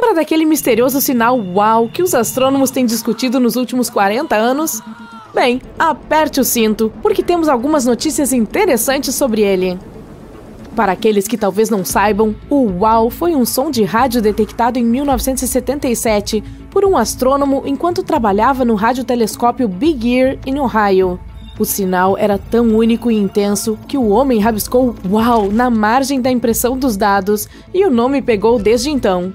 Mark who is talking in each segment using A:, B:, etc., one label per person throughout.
A: Lembra daquele misterioso sinal UAU que os astrônomos têm discutido nos últimos 40 anos? Bem, aperte o cinto, porque temos algumas notícias interessantes sobre ele. Para aqueles que talvez não saibam, o UAU foi um som de rádio detectado em 1977 por um astrônomo enquanto trabalhava no radiotelescópio Big Ear, em Ohio. O sinal era tão único e intenso que o homem rabiscou UAU na margem da impressão dos dados e o nome pegou desde então.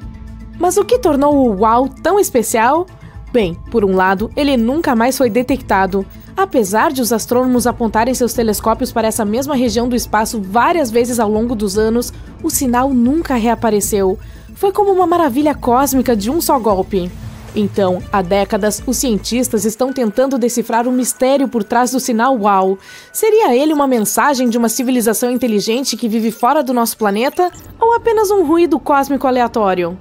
A: Mas o que tornou o UAU tão especial? Bem, por um lado, ele nunca mais foi detectado. Apesar de os astrônomos apontarem seus telescópios para essa mesma região do espaço várias vezes ao longo dos anos, o sinal nunca reapareceu. Foi como uma maravilha cósmica de um só golpe. Então, há décadas, os cientistas estão tentando decifrar o mistério por trás do sinal UAU. Seria ele uma mensagem de uma civilização inteligente que vive fora do nosso planeta? Ou apenas um ruído cósmico aleatório?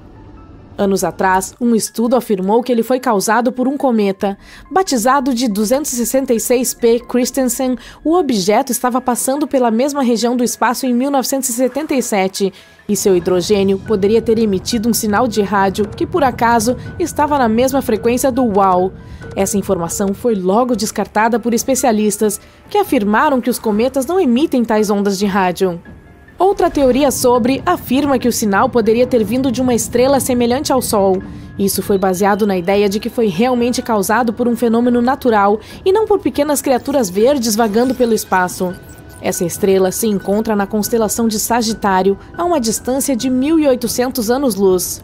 A: Anos atrás, um estudo afirmou que ele foi causado por um cometa. Batizado de 266P Christensen, o objeto estava passando pela mesma região do espaço em 1977 e seu hidrogênio poderia ter emitido um sinal de rádio que, por acaso, estava na mesma frequência do UAU. Essa informação foi logo descartada por especialistas, que afirmaram que os cometas não emitem tais ondas de rádio. Outra teoria afirma que o sinal poderia ter vindo de uma estrela semelhante ao Sol. Isso foi baseado na ideia de que foi realmente causado por um fenômeno natural e não por pequenas criaturas verdes vagando pelo espaço. Essa estrela se encontra na constelação de Sagitário, a uma distância de 1.800 anos-luz.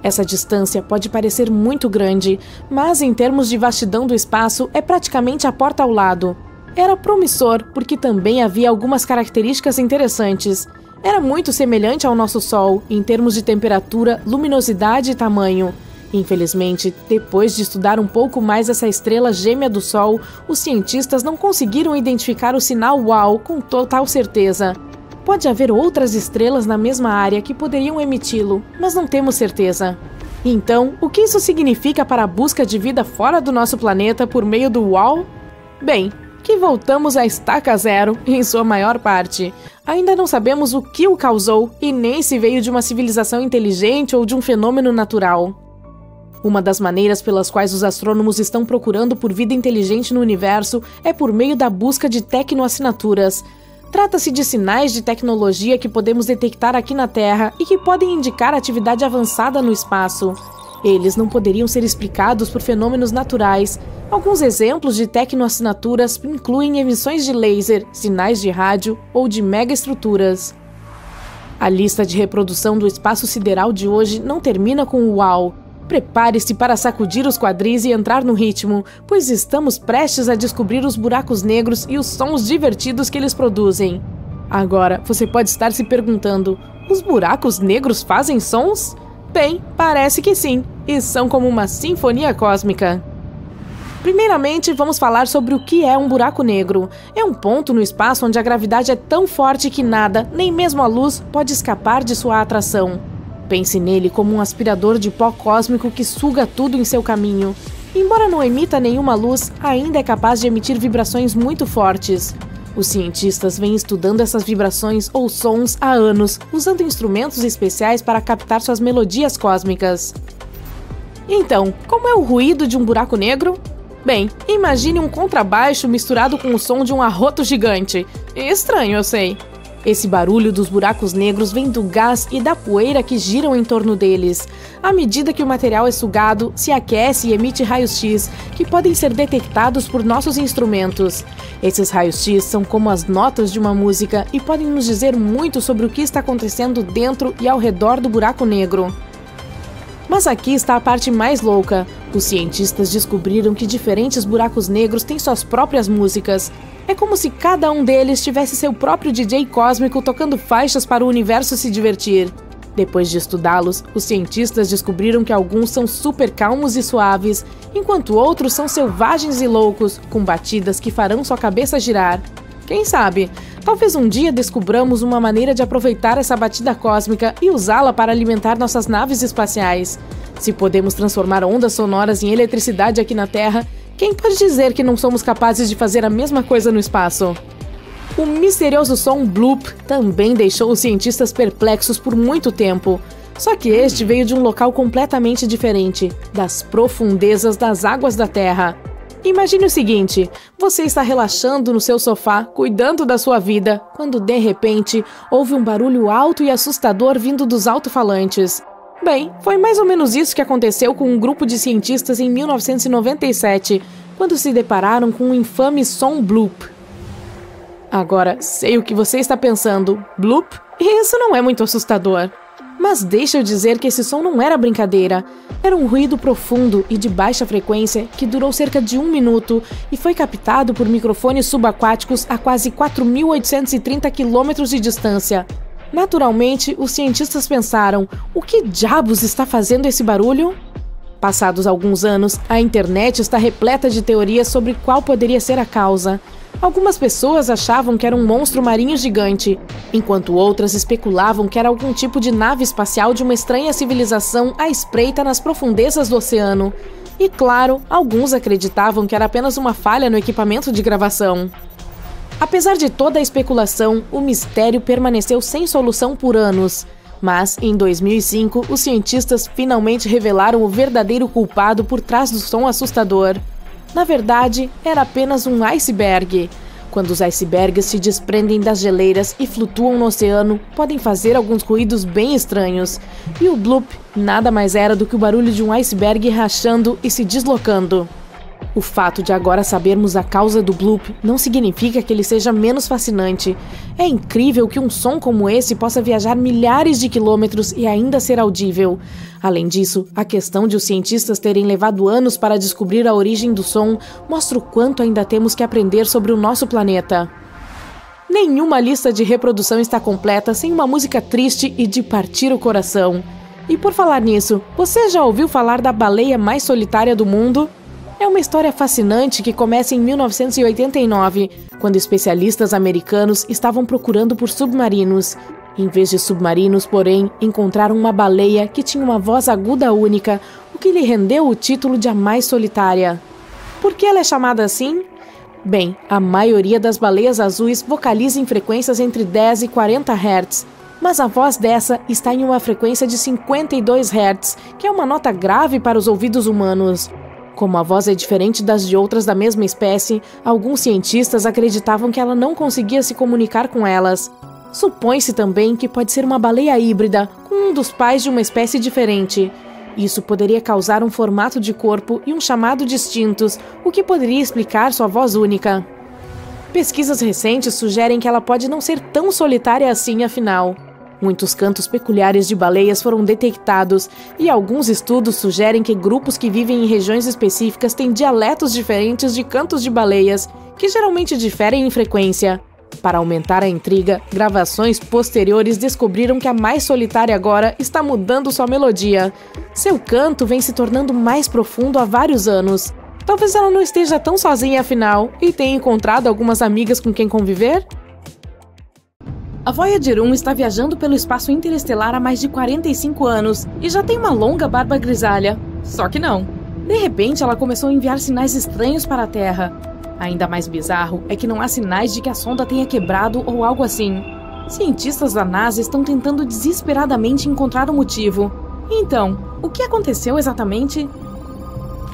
A: Essa distância pode parecer muito grande, mas em termos de vastidão do espaço é praticamente a porta ao lado. Era promissor porque também havia algumas características interessantes. Era muito semelhante ao nosso Sol, em termos de temperatura, luminosidade e tamanho. Infelizmente, depois de estudar um pouco mais essa estrela gêmea do Sol, os cientistas não conseguiram identificar o sinal UAU com total certeza. Pode haver outras estrelas na mesma área que poderiam emiti-lo, mas não temos certeza. Então, o que isso significa para a busca de vida fora do nosso planeta por meio do UAU? Bem, que voltamos à estaca zero, em sua maior parte. Ainda não sabemos o que o causou e nem se veio de uma civilização inteligente ou de um fenômeno natural. Uma das maneiras pelas quais os astrônomos estão procurando por vida inteligente no universo é por meio da busca de tecnoassinaturas. Trata-se de sinais de tecnologia que podemos detectar aqui na Terra e que podem indicar atividade avançada no espaço. Eles não poderiam ser explicados por fenômenos naturais. Alguns exemplos de tecnoassinaturas incluem emissões de laser, sinais de rádio ou de megaestruturas. A lista de reprodução do espaço sideral de hoje não termina com o UAU. Prepare-se para sacudir os quadris e entrar no ritmo, pois estamos prestes a descobrir os buracos negros e os sons divertidos que eles produzem. Agora, você pode estar se perguntando, os buracos negros fazem sons? Bem, parece que sim, e são como uma sinfonia cósmica. Primeiramente, vamos falar sobre o que é um buraco negro. É um ponto no espaço onde a gravidade é tão forte que nada, nem mesmo a luz, pode escapar de sua atração. Pense nele como um aspirador de pó cósmico que suga tudo em seu caminho. Embora não emita nenhuma luz, ainda é capaz de emitir vibrações muito fortes. Os cientistas vêm estudando essas vibrações ou sons há anos, usando instrumentos especiais para captar suas melodias cósmicas. Então, como é o ruído de um buraco negro? Bem, imagine um contrabaixo misturado com o som de um arroto gigante. Estranho, eu sei. Esse barulho dos buracos negros vem do gás e da poeira que giram em torno deles. À medida que o material é sugado, se aquece e emite raios-x, que podem ser detectados por nossos instrumentos. Esses raios-x são como as notas de uma música e podem nos dizer muito sobre o que está acontecendo dentro e ao redor do buraco negro. Mas aqui está a parte mais louca. Os cientistas descobriram que diferentes buracos negros têm suas próprias músicas. É como se cada um deles tivesse seu próprio DJ cósmico tocando faixas para o universo se divertir. Depois de estudá-los, os cientistas descobriram que alguns são super calmos e suaves, enquanto outros são selvagens e loucos, com batidas que farão sua cabeça girar. Quem sabe? Talvez um dia descubramos uma maneira de aproveitar essa batida cósmica e usá-la para alimentar nossas naves espaciais. Se podemos transformar ondas sonoras em eletricidade aqui na Terra, quem pode dizer que não somos capazes de fazer a mesma coisa no espaço? O misterioso som bloop também deixou os cientistas perplexos por muito tempo. Só que este veio de um local completamente diferente, das profundezas das águas da Terra. Imagine o seguinte, você está relaxando no seu sofá, cuidando da sua vida, quando de repente houve um barulho alto e assustador vindo dos alto-falantes. Bem, foi mais ou menos isso que aconteceu com um grupo de cientistas em 1997, quando se depararam com o infame som bloop. Agora, sei o que você está pensando, bloop? Isso não é muito assustador. Mas deixa eu dizer que esse som não era brincadeira. Era um ruído profundo e de baixa frequência que durou cerca de 1 minuto e foi captado por microfones subaquáticos a quase 4.830 quilômetros de distância. Naturalmente, os cientistas pensaram, o que diabos está fazendo esse barulho? Passados alguns anos, a internet está repleta de teorias sobre qual poderia ser a causa. Algumas pessoas achavam que era um monstro marinho gigante, enquanto outras especulavam que era algum tipo de nave espacial de uma estranha civilização à espreita nas profundezas do oceano. E claro, alguns acreditavam que era apenas uma falha no equipamento de gravação. Apesar de toda a especulação, o mistério permaneceu sem solução por anos. Mas, em 2005, os cientistas finalmente revelaram o verdadeiro culpado por trás do som assustador. Na verdade, era apenas um iceberg. Quando os icebergs se desprendem das geleiras e flutuam no oceano, podem fazer alguns ruídos bem estranhos. E o bloop nada mais era do que o barulho de um iceberg rachando e se deslocando. O fato de agora sabermos a causa do bloop não significa que ele seja menos fascinante. É incrível que um som como esse possa viajar milhares de quilômetros e ainda ser audível. Além disso, a questão de os cientistas terem levado anos para descobrir a origem do som mostra o quanto ainda temos que aprender sobre o nosso planeta. Nenhuma lista de reprodução está completa sem uma música triste e de partir o coração. E por falar nisso, você já ouviu falar da baleia mais solitária do mundo? É uma história fascinante que começa em 1989, quando especialistas americanos estavam procurando por submarinos. Em vez de submarinos, porém, encontraram uma baleia que tinha uma voz aguda única, o que lhe rendeu o título de a mais solitária. Por que ela é chamada assim? Bem, a maioria das baleias azuis vocaliza em frequências entre 10 e 40 Hz, mas a voz dessa está em uma frequência de 52 Hz, que é uma nota grave para os ouvidos humanos. Como a voz é diferente das de outras da mesma espécie, alguns cientistas acreditavam que ela não conseguia se comunicar com elas. Supõe-se também que pode ser uma baleia híbrida, com um dos pais de uma espécie diferente. Isso poderia causar um formato de corpo e um chamado distintos, o que poderia explicar sua voz única. Pesquisas recentes sugerem que ela pode não ser tão solitária assim, afinal. Muitos cantos peculiares de baleias foram detectados e alguns estudos sugerem que grupos que vivem em regiões específicas têm dialetos diferentes de cantos de baleias, que geralmente diferem em frequência. Para aumentar a intriga, gravações posteriores descobriram que a mais solitária agora está mudando sua melodia. Seu canto vem se tornando mais profundo há vários anos. Talvez ela não esteja tão sozinha afinal e tenha encontrado algumas amigas com quem conviver? A Voyager 1 está viajando pelo espaço interestelar há mais de 45 anos e já tem uma longa barba grisalha. Só que não. De repente, ela começou a enviar sinais estranhos para a Terra. Ainda mais bizarro é que não há sinais de que a sonda tenha quebrado ou algo assim. Cientistas da NASA estão tentando desesperadamente encontrar o motivo. Então, o que aconteceu exatamente?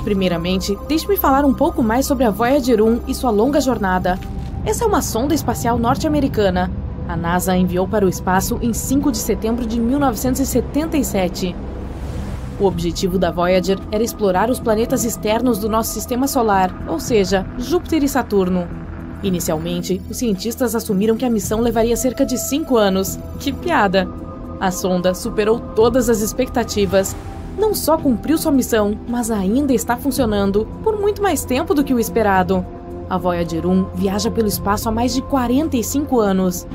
A: Primeiramente, deixe-me falar um pouco mais sobre a Voyager 1 e sua longa jornada. Essa é uma sonda espacial norte-americana. A NASA a enviou para o espaço em 5 de setembro de 1977. O objetivo da Voyager era explorar os planetas externos do nosso sistema solar, ou seja, Júpiter e Saturno. Inicialmente, os cientistas assumiram que a missão levaria cerca de 5 anos. Que piada! A sonda superou todas as expectativas. Não só cumpriu sua missão, mas ainda está funcionando por muito mais tempo do que o esperado. A Voyager 1 viaja pelo espaço há mais de 45 anos.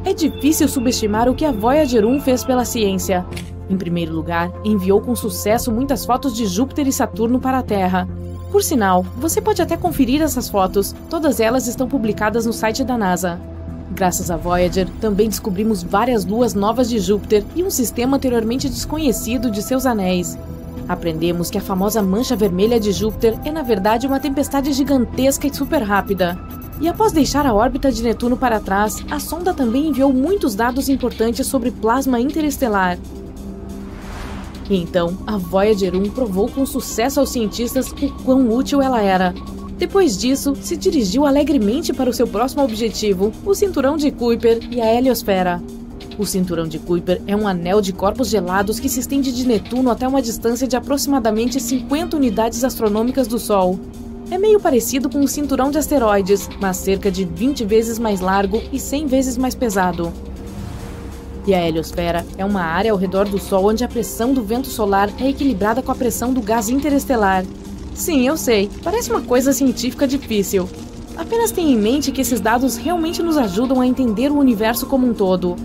A: É difícil subestimar o que a Voyager 1 fez pela ciência. Em primeiro lugar, enviou com sucesso muitas fotos de Júpiter e Saturno para a Terra. Por sinal, você pode até conferir essas fotos, todas elas estão publicadas no site da NASA. Graças à Voyager, também descobrimos várias luas novas de Júpiter e um sistema anteriormente desconhecido de seus anéis. Aprendemos que a famosa mancha vermelha de Júpiter é na verdade uma tempestade gigantesca e super rápida. E após deixar a órbita de Netuno para trás, a sonda também enviou muitos dados importantes sobre plasma interestelar. E então, a Voyager 1 provou com sucesso aos cientistas o quão útil ela era. Depois disso, se dirigiu alegremente para o seu próximo objetivo, o Cinturão de Kuiper e a Heliosfera. O Cinturão de Kuiper é um anel de corpos gelados que se estende de Netuno até uma distância de aproximadamente 50 unidades astronômicas do Sol. É meio parecido com o Cinturão de Asteroides, mas cerca de 20 vezes mais largo e 100 vezes mais pesado. E a heliosfera é uma área ao redor do Sol onde a pressão do vento solar é equilibrada com a pressão do gás interestelar. Sim, eu sei, parece uma coisa científica difícil. Apenas tenha em mente que esses dados realmente nos ajudam a entender o universo como um todo.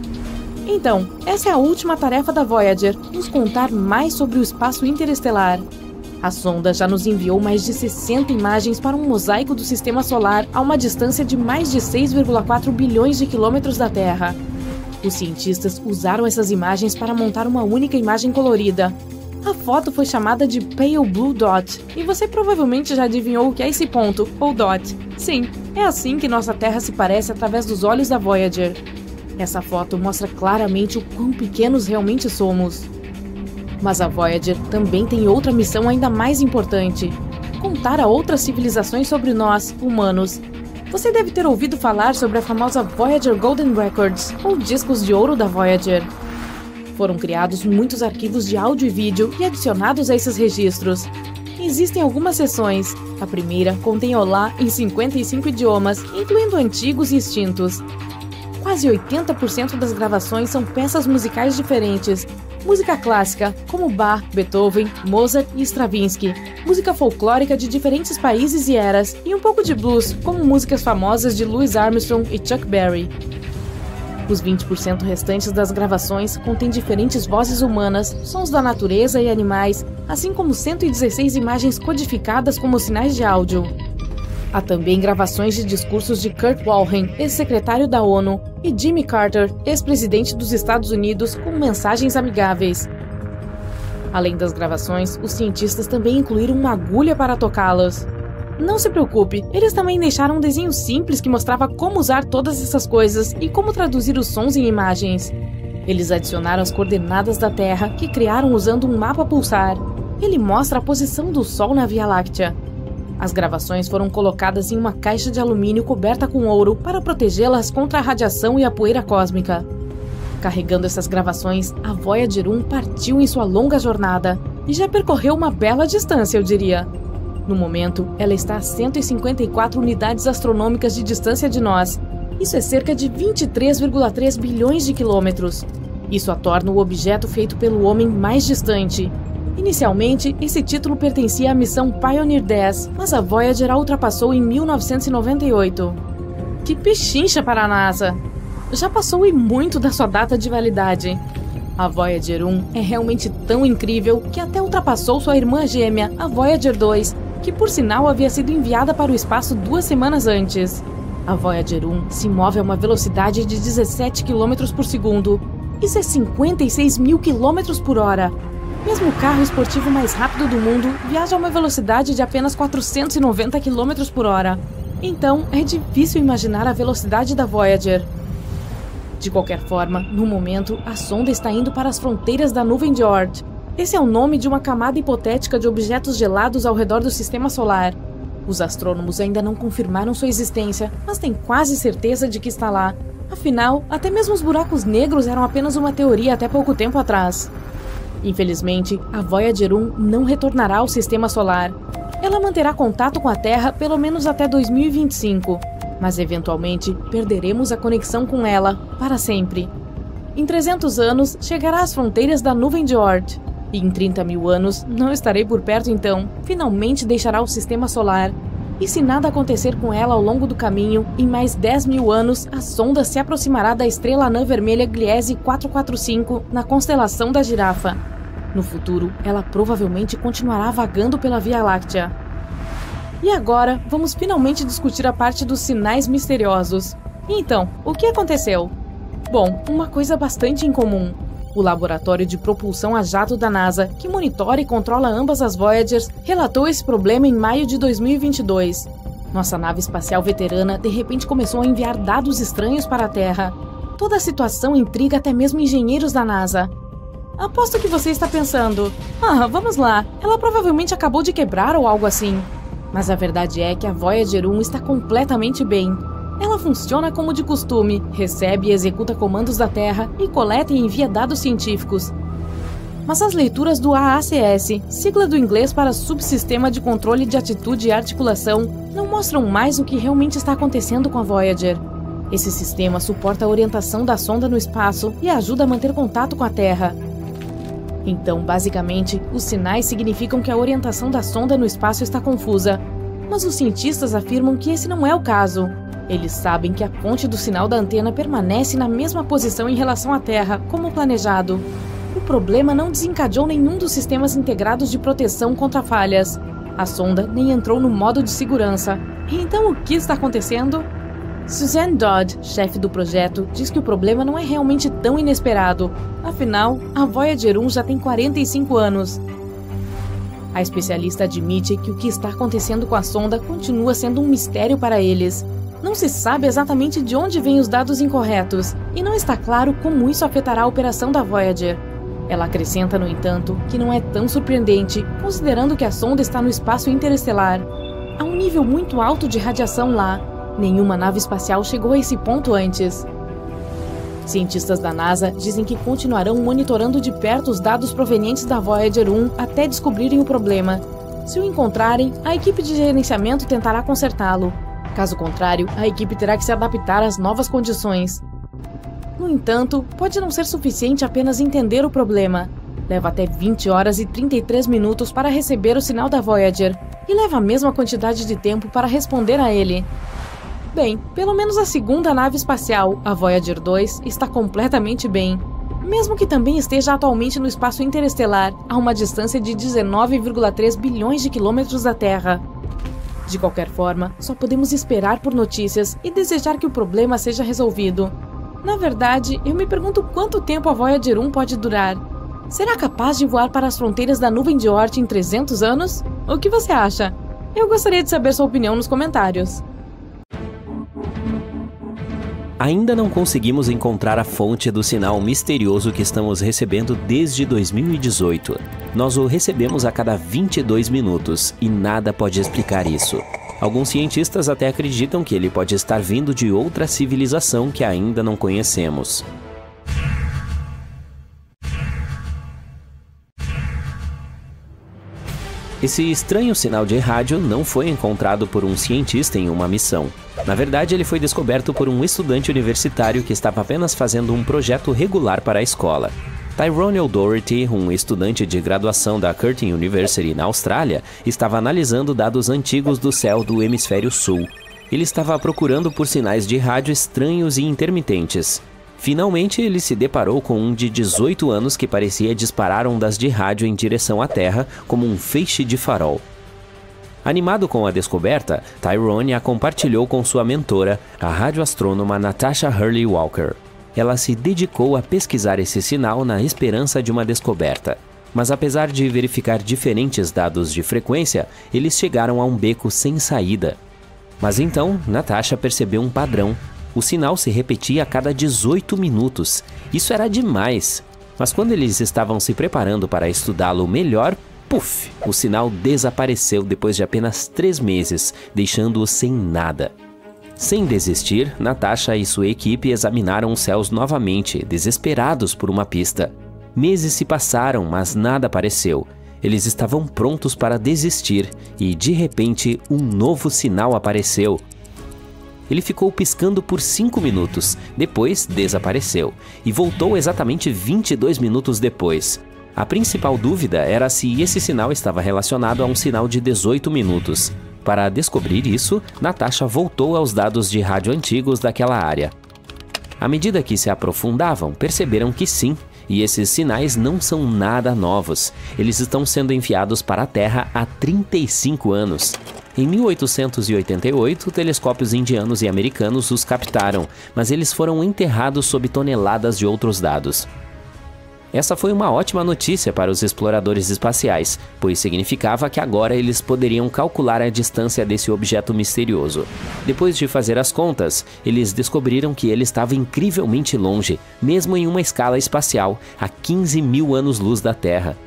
A: Então, essa é a última tarefa da Voyager, nos contar mais sobre o espaço interestelar. A sonda já nos enviou mais de 60 imagens para um mosaico do Sistema Solar a uma distância de mais de 6,4 bilhões de quilômetros da Terra. Os cientistas usaram essas imagens para montar uma única imagem colorida. A foto foi chamada de Pale Blue Dot, e você provavelmente já adivinhou o que é esse ponto, ou dot. Sim, é assim que nossa Terra se parece através dos olhos da Voyager. Essa foto mostra claramente o quão pequenos realmente somos. Mas a Voyager também tem outra missão ainda mais importante: contar a outras civilizações sobre nós, humanos. Você deve ter ouvido falar sobre a famosa Voyager Golden Records, ou discos de ouro da Voyager. Foram criados muitos arquivos de áudio e vídeo e adicionados a esses registros. Existem algumas seções. A primeira contém olá em 55 idiomas, incluindo antigos e extintos. Quase 80% das gravações são peças musicais diferentes. Música clássica, como Bach, Beethoven, Mozart e Stravinsky. Música folclórica de diferentes países e eras. E um pouco de blues, como músicas famosas de Louis Armstrong e Chuck Berry. Os 20% restantes das gravações contêm diferentes vozes humanas, sons da natureza e animais, assim como 116 imagens codificadas como sinais de áudio. Há também gravações de discursos de Kurt Waldheim, ex-secretário da ONU, e Jimmy Carter, ex-presidente dos Estados Unidos, com mensagens amigáveis. Além das gravações, os cientistas também incluíram uma agulha para tocá-las. Não se preocupe, eles também deixaram um desenho simples que mostrava como usar todas essas coisas e como traduzir os sons em imagens. Eles adicionaram as coordenadas da Terra, que criaram usando um mapa pulsar. Ele mostra a posição do Sol na Via Láctea. As gravações foram colocadas em uma caixa de alumínio coberta com ouro para protegê-las contra a radiação e a poeira cósmica. Carregando essas gravações, a Voyager 1 partiu em sua longa jornada e já percorreu uma bela distância, eu diria. No momento, ela está a 154 unidades astronômicas de distância de nós. Isso é cerca de 23,3 bilhões de quilômetros. Isso a torna o objeto feito pelo homem mais distante. Inicialmente, esse título pertencia à missão Pioneer 10, mas a Voyager a ultrapassou em 1998. Que pechincha para a NASA! Já passou e muito da sua data de validade. A Voyager 1 é realmente tão incrível que até ultrapassou sua irmã gêmea, a Voyager 2, que por sinal havia sido enviada para o espaço 2 semanas antes. A Voyager 1 se move a uma velocidade de 17 km por segundo. Isso é 56 mil km por hora. Mesmo o carro esportivo mais rápido do mundo viaja a uma velocidade de apenas 490 km por hora. Então, é difícil imaginar a velocidade da Voyager. De qualquer forma, no momento, a sonda está indo para as fronteiras da nuvem de Oort. Esse é o nome de uma camada hipotética de objetos gelados ao redor do Sistema Solar. Os astrônomos ainda não confirmaram sua existência, mas têm quase certeza de que está lá. Afinal, até mesmo os buracos negros eram apenas uma teoria até pouco tempo atrás. Infelizmente, a Voyager 1 não retornará ao Sistema Solar. Ela manterá contato com a Terra pelo menos até 2025, mas eventualmente perderemos a conexão com ela para sempre. Em 300 anos, chegará às fronteiras da nuvem de Oort. E em 30 mil anos, não estarei por perto então, finalmente deixará o Sistema Solar. E se nada acontecer com ela ao longo do caminho, em mais 10 mil anos, a sonda se aproximará da estrela anã vermelha Gliese 445 na constelação da Girafa. No futuro, ela provavelmente continuará vagando pela Via Láctea. E agora, vamos finalmente discutir a parte dos sinais misteriosos. Então, o que aconteceu? Bom, uma coisa bastante incomum. O Laboratório de Propulsão a Jato da NASA, que monitora e controla ambas as Voyagers, relatou esse problema em maio de 2022. Nossa nave espacial veterana de repente começou a enviar dados estranhos para a Terra. Toda a situação intriga até mesmo engenheiros da NASA. Aposto que você está pensando, vamos lá, ela provavelmente acabou de quebrar ou algo assim. Mas a verdade é que a Voyager 1 está completamente bem. Ela funciona como de costume, recebe e executa comandos da Terra e coleta e envia dados científicos. Mas as leituras do AACS, sigla do inglês para Subsistema de Controle de Atitude e Articulação, não mostram mais o que realmente está acontecendo com a Voyager. Esse sistema suporta a orientação da sonda no espaço e ajuda a manter contato com a Terra. Então, basicamente, os sinais significam que a orientação da sonda no espaço está confusa. Mas os cientistas afirmam que esse não é o caso. Eles sabem que a ponte do sinal da antena permanece na mesma posição em relação à Terra, como planejado. O problema não desencadeou nenhum dos sistemas integrados de proteção contra falhas. A sonda nem entrou no modo de segurança. Então, o que está acontecendo? Suzanne Dodd, chefe do projeto, diz que o problema não é realmente tão inesperado. Afinal, a Voyager 1 já tem 45 anos. A especialista admite que o que está acontecendo com a sonda continua sendo um mistério para eles. Não se sabe exatamente de onde vêm os dados incorretos, e não está claro como isso afetará a operação da Voyager. Ela acrescenta, no entanto, que não é tão surpreendente, considerando que a sonda está no espaço interestelar. Há um nível muito alto de radiação lá. Nenhuma nave espacial chegou a esse ponto antes. Cientistas da NASA dizem que continuarão monitorando de perto os dados provenientes da Voyager 1 até descobrirem o problema. Se o encontrarem, a equipe de gerenciamento tentará consertá-lo. Caso contrário, a equipe terá que se adaptar às novas condições. No entanto, pode não ser suficiente apenas entender o problema. Leva até 20 horas e 33 minutos para receber o sinal da Voyager, e leva a mesma quantidade de tempo para responder a ele. Bem, pelo menos a segunda nave espacial, a Voyager 2, está completamente bem. Mesmo que também esteja atualmente no espaço interestelar, a uma distância de 19,3 bilhões de quilômetros da Terra. De qualquer forma, só podemos esperar por notícias e desejar que o problema seja resolvido. Na verdade, eu me pergunto quanto tempo a Voyager 1 pode durar. Será capaz de voar para as fronteiras da nuvem de Oort em 300 anos? O que você acha? Eu gostaria de saber sua opinião nos comentários.
B: Ainda não conseguimos encontrar a fonte do sinal misterioso que estamos recebendo desde 2018. Nós o recebemos a cada 22 minutos e nada pode explicar isso. Alguns cientistas até acreditam que ele pode estar vindo de outra civilização que ainda não conhecemos. Esse estranho sinal de rádio não foi encontrado por um cientista em uma missão. Na verdade, ele foi descoberto por um estudante universitário que estava apenas fazendo um projeto regular para a escola. Tyrone O'Doherty, um estudante de graduação da Curtin University na Austrália, estava analisando dados antigos do céu do hemisfério sul. Ele estava procurando por sinais de rádio estranhos e intermitentes. Finalmente, ele se deparou com um de 18 anos que parecia disparar ondas de rádio em direção à Terra como um feixe de farol. Animado com a descoberta, Tyrone a compartilhou com sua mentora, a radioastrônoma Natasha Hurley Walker. Ela se dedicou a pesquisar esse sinal na esperança de uma descoberta. Mas apesar de verificar diferentes dados de frequência, eles chegaram a um beco sem saída. Mas então, Natasha percebeu um padrão. O sinal se repetia a cada 18 minutos. Isso era demais. Mas quando eles estavam se preparando para estudá-lo melhor, puf! O sinal desapareceu depois de apenas 3 meses, deixando-o sem nada. Sem desistir, Natasha e sua equipe examinaram os céus novamente, desesperados por uma pista. Meses se passaram, mas nada apareceu. Eles estavam prontos para desistir e, de repente, um novo sinal apareceu. Ele ficou piscando por 5 minutos, depois desapareceu, e voltou exatamente 22 minutos depois. A principal dúvida era se esse sinal estava relacionado a um sinal de 18 minutos. Para descobrir isso, Natasha voltou aos dados de rádio antigos daquela área. À medida que se aprofundavam, perceberam que sim, e esses sinais não são nada novos. Eles estão sendo enviados para a Terra há 35 anos. Em 1888, telescópios indianos e americanos os captaram, mas eles foram enterrados sob toneladas de outros dados. Essa foi uma ótima notícia para os exploradores espaciais, pois significava que agora eles poderiam calcular a distância desse objeto misterioso. Depois de fazer as contas, eles descobriram que ele estava incrivelmente longe, mesmo em uma escala espacial, a 15 mil anos-luz da Terra.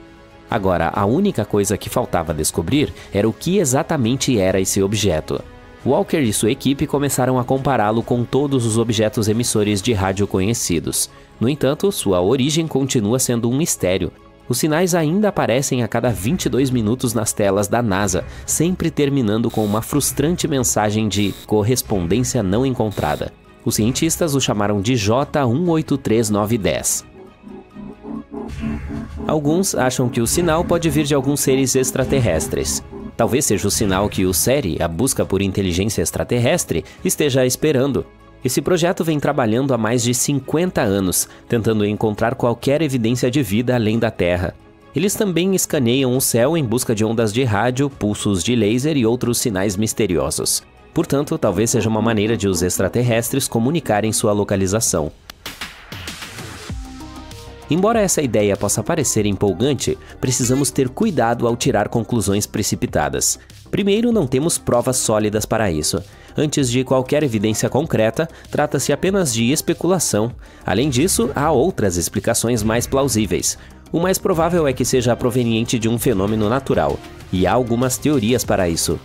B: Agora, a única coisa que faltava descobrir era o que exatamente era esse objeto. Walker e sua equipe começaram a compará-lo com todos os objetos emissores de rádio conhecidos. No entanto, sua origem continua sendo um mistério. Os sinais ainda aparecem a cada 22 minutos nas telas da NASA, sempre terminando com uma frustrante mensagem de correspondência não encontrada. Os cientistas o chamaram de J183910. Alguns acham que o sinal pode vir de alguns seres extraterrestres. Talvez seja o sinal que o SETI, a busca por inteligência extraterrestre, esteja esperando. Esse projeto vem trabalhando há mais de 50 anos, tentando encontrar qualquer evidência de vida além da Terra. Eles também escaneiam o céu em busca de ondas de rádio, pulsos de laser e outros sinais misteriosos. Portanto, talvez seja uma maneira de os extraterrestres comunicarem sua localização. Embora essa ideia possa parecer empolgante, precisamos ter cuidado ao tirar conclusões precipitadas. Primeiro, não temos provas sólidas para isso. Antes de qualquer evidência concreta, trata-se apenas de especulação. Além disso, há outras explicações mais plausíveis. O mais provável é que seja proveniente de um fenômeno natural, e há algumas teorias para isso.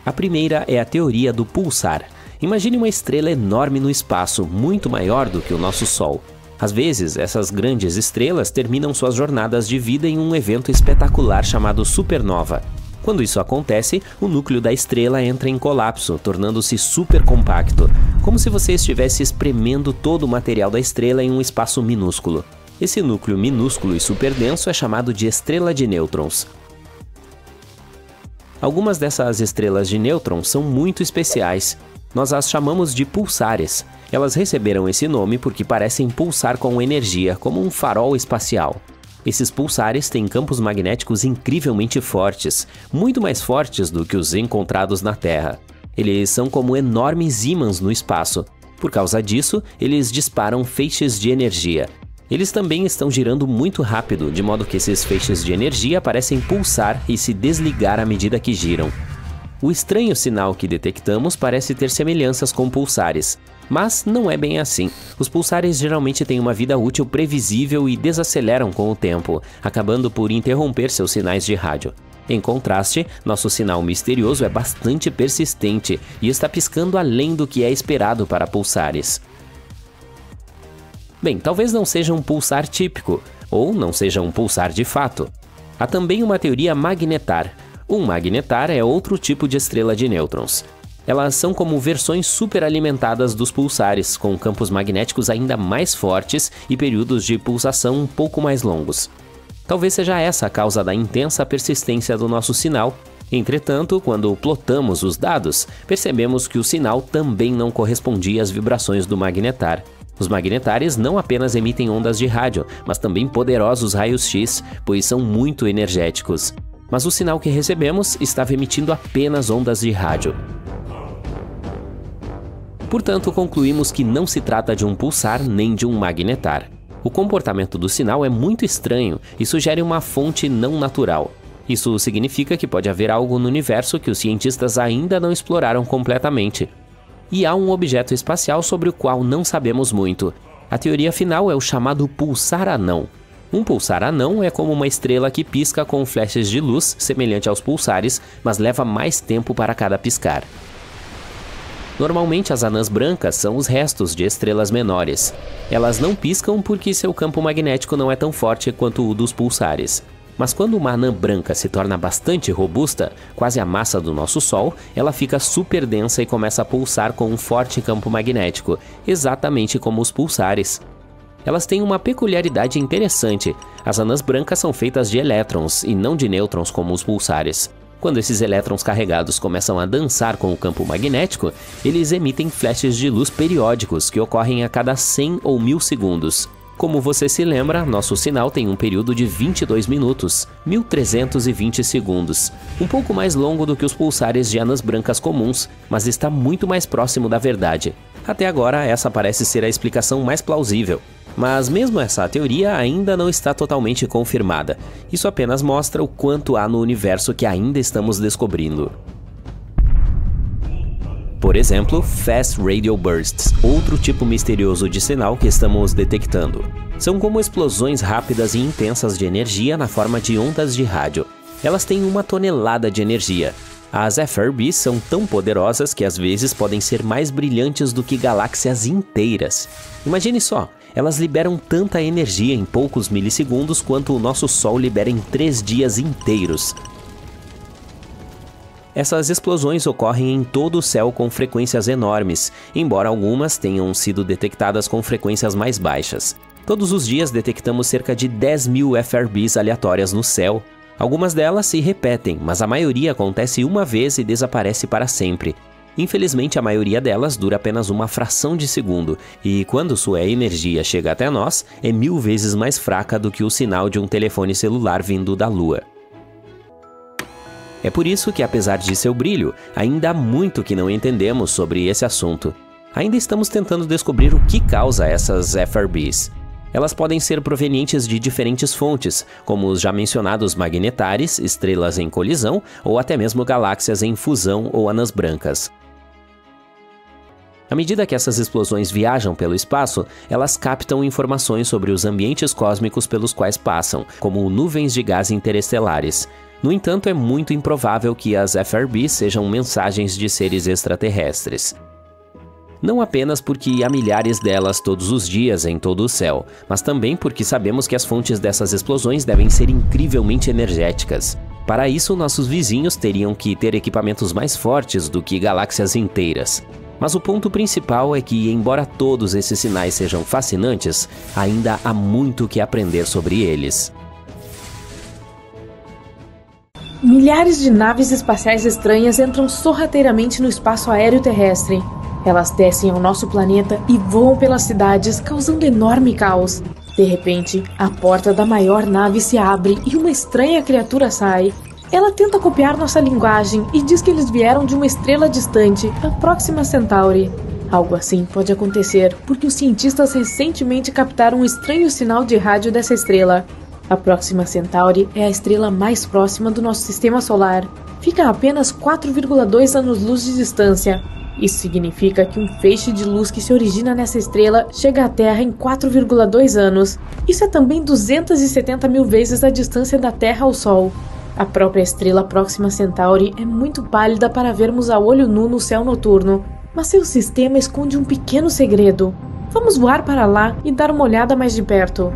B: A primeira é a teoria do pulsar. Imagine uma estrela enorme no espaço, muito maior do que o nosso Sol. Às vezes, essas grandes estrelas terminam suas jornadas de vida em um evento espetacular chamado supernova. Quando isso acontece, o núcleo da estrela entra em colapso, tornando-se super compacto, como se você estivesse espremendo todo o material da estrela em um espaço minúsculo. Esse núcleo minúsculo e superdenso é chamado de estrela de nêutrons. Algumas dessas estrelas de nêutrons são muito especiais. Nós as chamamos de pulsares. Elas receberam esse nome porque parecem pulsar com energia, como um farol espacial. Esses pulsares têm campos magnéticos incrivelmente fortes, muito mais fortes do que os encontrados na Terra. Eles são como enormes ímãs no espaço. Por causa disso, eles disparam feixes de energia. Eles também estão girando muito rápido, de modo que esses feixes de energia parecem pulsar e se desligar à medida que giram. O estranho sinal que detectamos parece ter semelhanças com pulsares, mas não é bem assim. Os pulsares geralmente têm uma vida útil previsível e desaceleram com o tempo, acabando por interromper seus sinais de rádio. Em contraste, nosso sinal misterioso é bastante persistente e está piscando além do que é esperado para pulsares. Bem, talvez não seja um pulsar típico, ou não seja um pulsar de fato. Há também uma teoria magnetar. Um magnetar é outro tipo de estrela de nêutrons. Elas são como versões superalimentadas dos pulsares, com campos magnéticos ainda mais fortes e períodos de pulsação um pouco mais longos. Talvez seja essa a causa da intensa persistência do nosso sinal. Entretanto, quando plotamos os dados, percebemos que o sinal também não correspondia às vibrações do magnetar. Os magnetares não apenas emitem ondas de rádio, mas também poderosos raios-x, pois são muito energéticos. Mas o sinal que recebemos estava emitindo apenas ondas de rádio. Portanto, concluímos que não se trata de um pulsar nem de um magnetar. O comportamento do sinal é muito estranho e sugere uma fonte não natural. Isso significa que pode haver algo no universo que os cientistas ainda não exploraram completamente. E há um objeto espacial sobre o qual não sabemos muito. A teoria final é o chamado pulsar anão. Um pulsar anão é como uma estrela que pisca com flashes de luz semelhante aos pulsares, mas leva mais tempo para cada piscar. Normalmente as anãs brancas são os restos de estrelas menores. Elas não piscam porque seu campo magnético não é tão forte quanto o dos pulsares. Mas quando uma anã branca se torna bastante robusta, quase a massa do nosso Sol, ela fica super densa e começa a pulsar com um forte campo magnético, exatamente como os pulsares. Elas têm uma peculiaridade interessante. As anãs brancas são feitas de elétrons e não de nêutrons como os pulsares. Quando esses elétrons carregados começam a dançar com o campo magnético, eles emitem flashes de luz periódicos que ocorrem a cada 100 ou 1000 segundos. Como você se lembra, nosso sinal tem um período de 22 minutos, 1320 segundos, um pouco mais longo do que os pulsares de anãs brancas comuns, mas está muito mais próximo da verdade. Até agora, essa parece ser a explicação mais plausível. Mas mesmo essa teoria ainda não está totalmente confirmada. Isso apenas mostra o quanto há no universo que ainda estamos descobrindo. Por exemplo, Fast Radio Bursts, outro tipo misterioso de sinal que estamos detectando. São como explosões rápidas e intensas de energia na forma de ondas de rádio. Elas têm 1 tonelada de energia. As FRBs são tão poderosas que às vezes podem ser mais brilhantes do que galáxias inteiras. Imagine só, elas liberam tanta energia em poucos milissegundos quanto o nosso Sol libera em 3 dias inteiros. Essas explosões ocorrem em todo o céu com frequências enormes, embora algumas tenham sido detectadas com frequências mais baixas. Todos os dias detectamos cerca de 10.000 FRBs aleatórias no céu. Algumas delas se repetem, mas a maioria acontece uma vez e desaparece para sempre. Infelizmente, a maioria delas dura apenas uma fração de segundo, e quando sua energia chega até nós, é 1000 vezes mais fraca do que o sinal de um telefone celular vindo da Lua. É por isso que, apesar de seu brilho, ainda há muito que não entendemos sobre esse assunto. Ainda estamos tentando descobrir o que causa essas FRBs. Elas podem ser provenientes de diferentes fontes, como os já mencionados magnetares, estrelas em colisão ou até mesmo galáxias em fusão ou anãs brancas. À medida que essas explosões viajam pelo espaço, elas captam informações sobre os ambientes cósmicos pelos quais passam, como nuvens de gás interestelares. No entanto, é muito improvável que as FRBs sejam mensagens de seres extraterrestres. Não apenas porque há milhares delas todos os dias em todo o céu, mas também porque sabemos que as fontes dessas explosões devem ser incrivelmente energéticas. Para isso, nossos vizinhos teriam que ter equipamentos mais fortes do que galáxias inteiras. Mas o ponto principal é que, embora todos esses sinais sejam fascinantes, ainda há muito que aprender sobre eles.
A: Milhares de naves espaciais estranhas entram sorrateiramente no espaço aéreo terrestre. Elas descem ao nosso planeta e voam pelas cidades, causando enorme caos. De repente, a porta da maior nave se abre e uma estranha criatura sai. Ela tenta copiar nossa linguagem e diz que eles vieram de uma estrela distante, a Próxima Centauri. Algo assim pode acontecer porque os cientistas recentemente captaram um estranho sinal de rádio dessa estrela. A Próxima Centauri é a estrela mais próxima do nosso sistema solar. Fica a apenas 4,2 anos-luz de distância. Isso significa que um feixe de luz que se origina nessa estrela chega à Terra em 4,2 anos. Isso é também 270 mil vezes a distância da Terra ao Sol. A própria estrela Próxima Centauri é muito pálida para vermos a olho nu no céu noturno, mas seu sistema esconde um pequeno segredo. Vamos voar para lá e dar uma olhada mais de perto.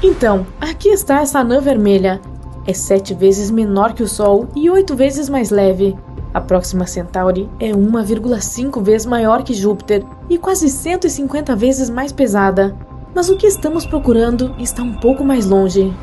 A: Então, aqui está essa anã vermelha. É 7 vezes menor que o Sol e 8 vezes mais leve. A Próxima Centauri é 1,5 vezes maior que Júpiter e quase 150 vezes mais pesada. Mas o que estamos procurando está um pouco mais longe.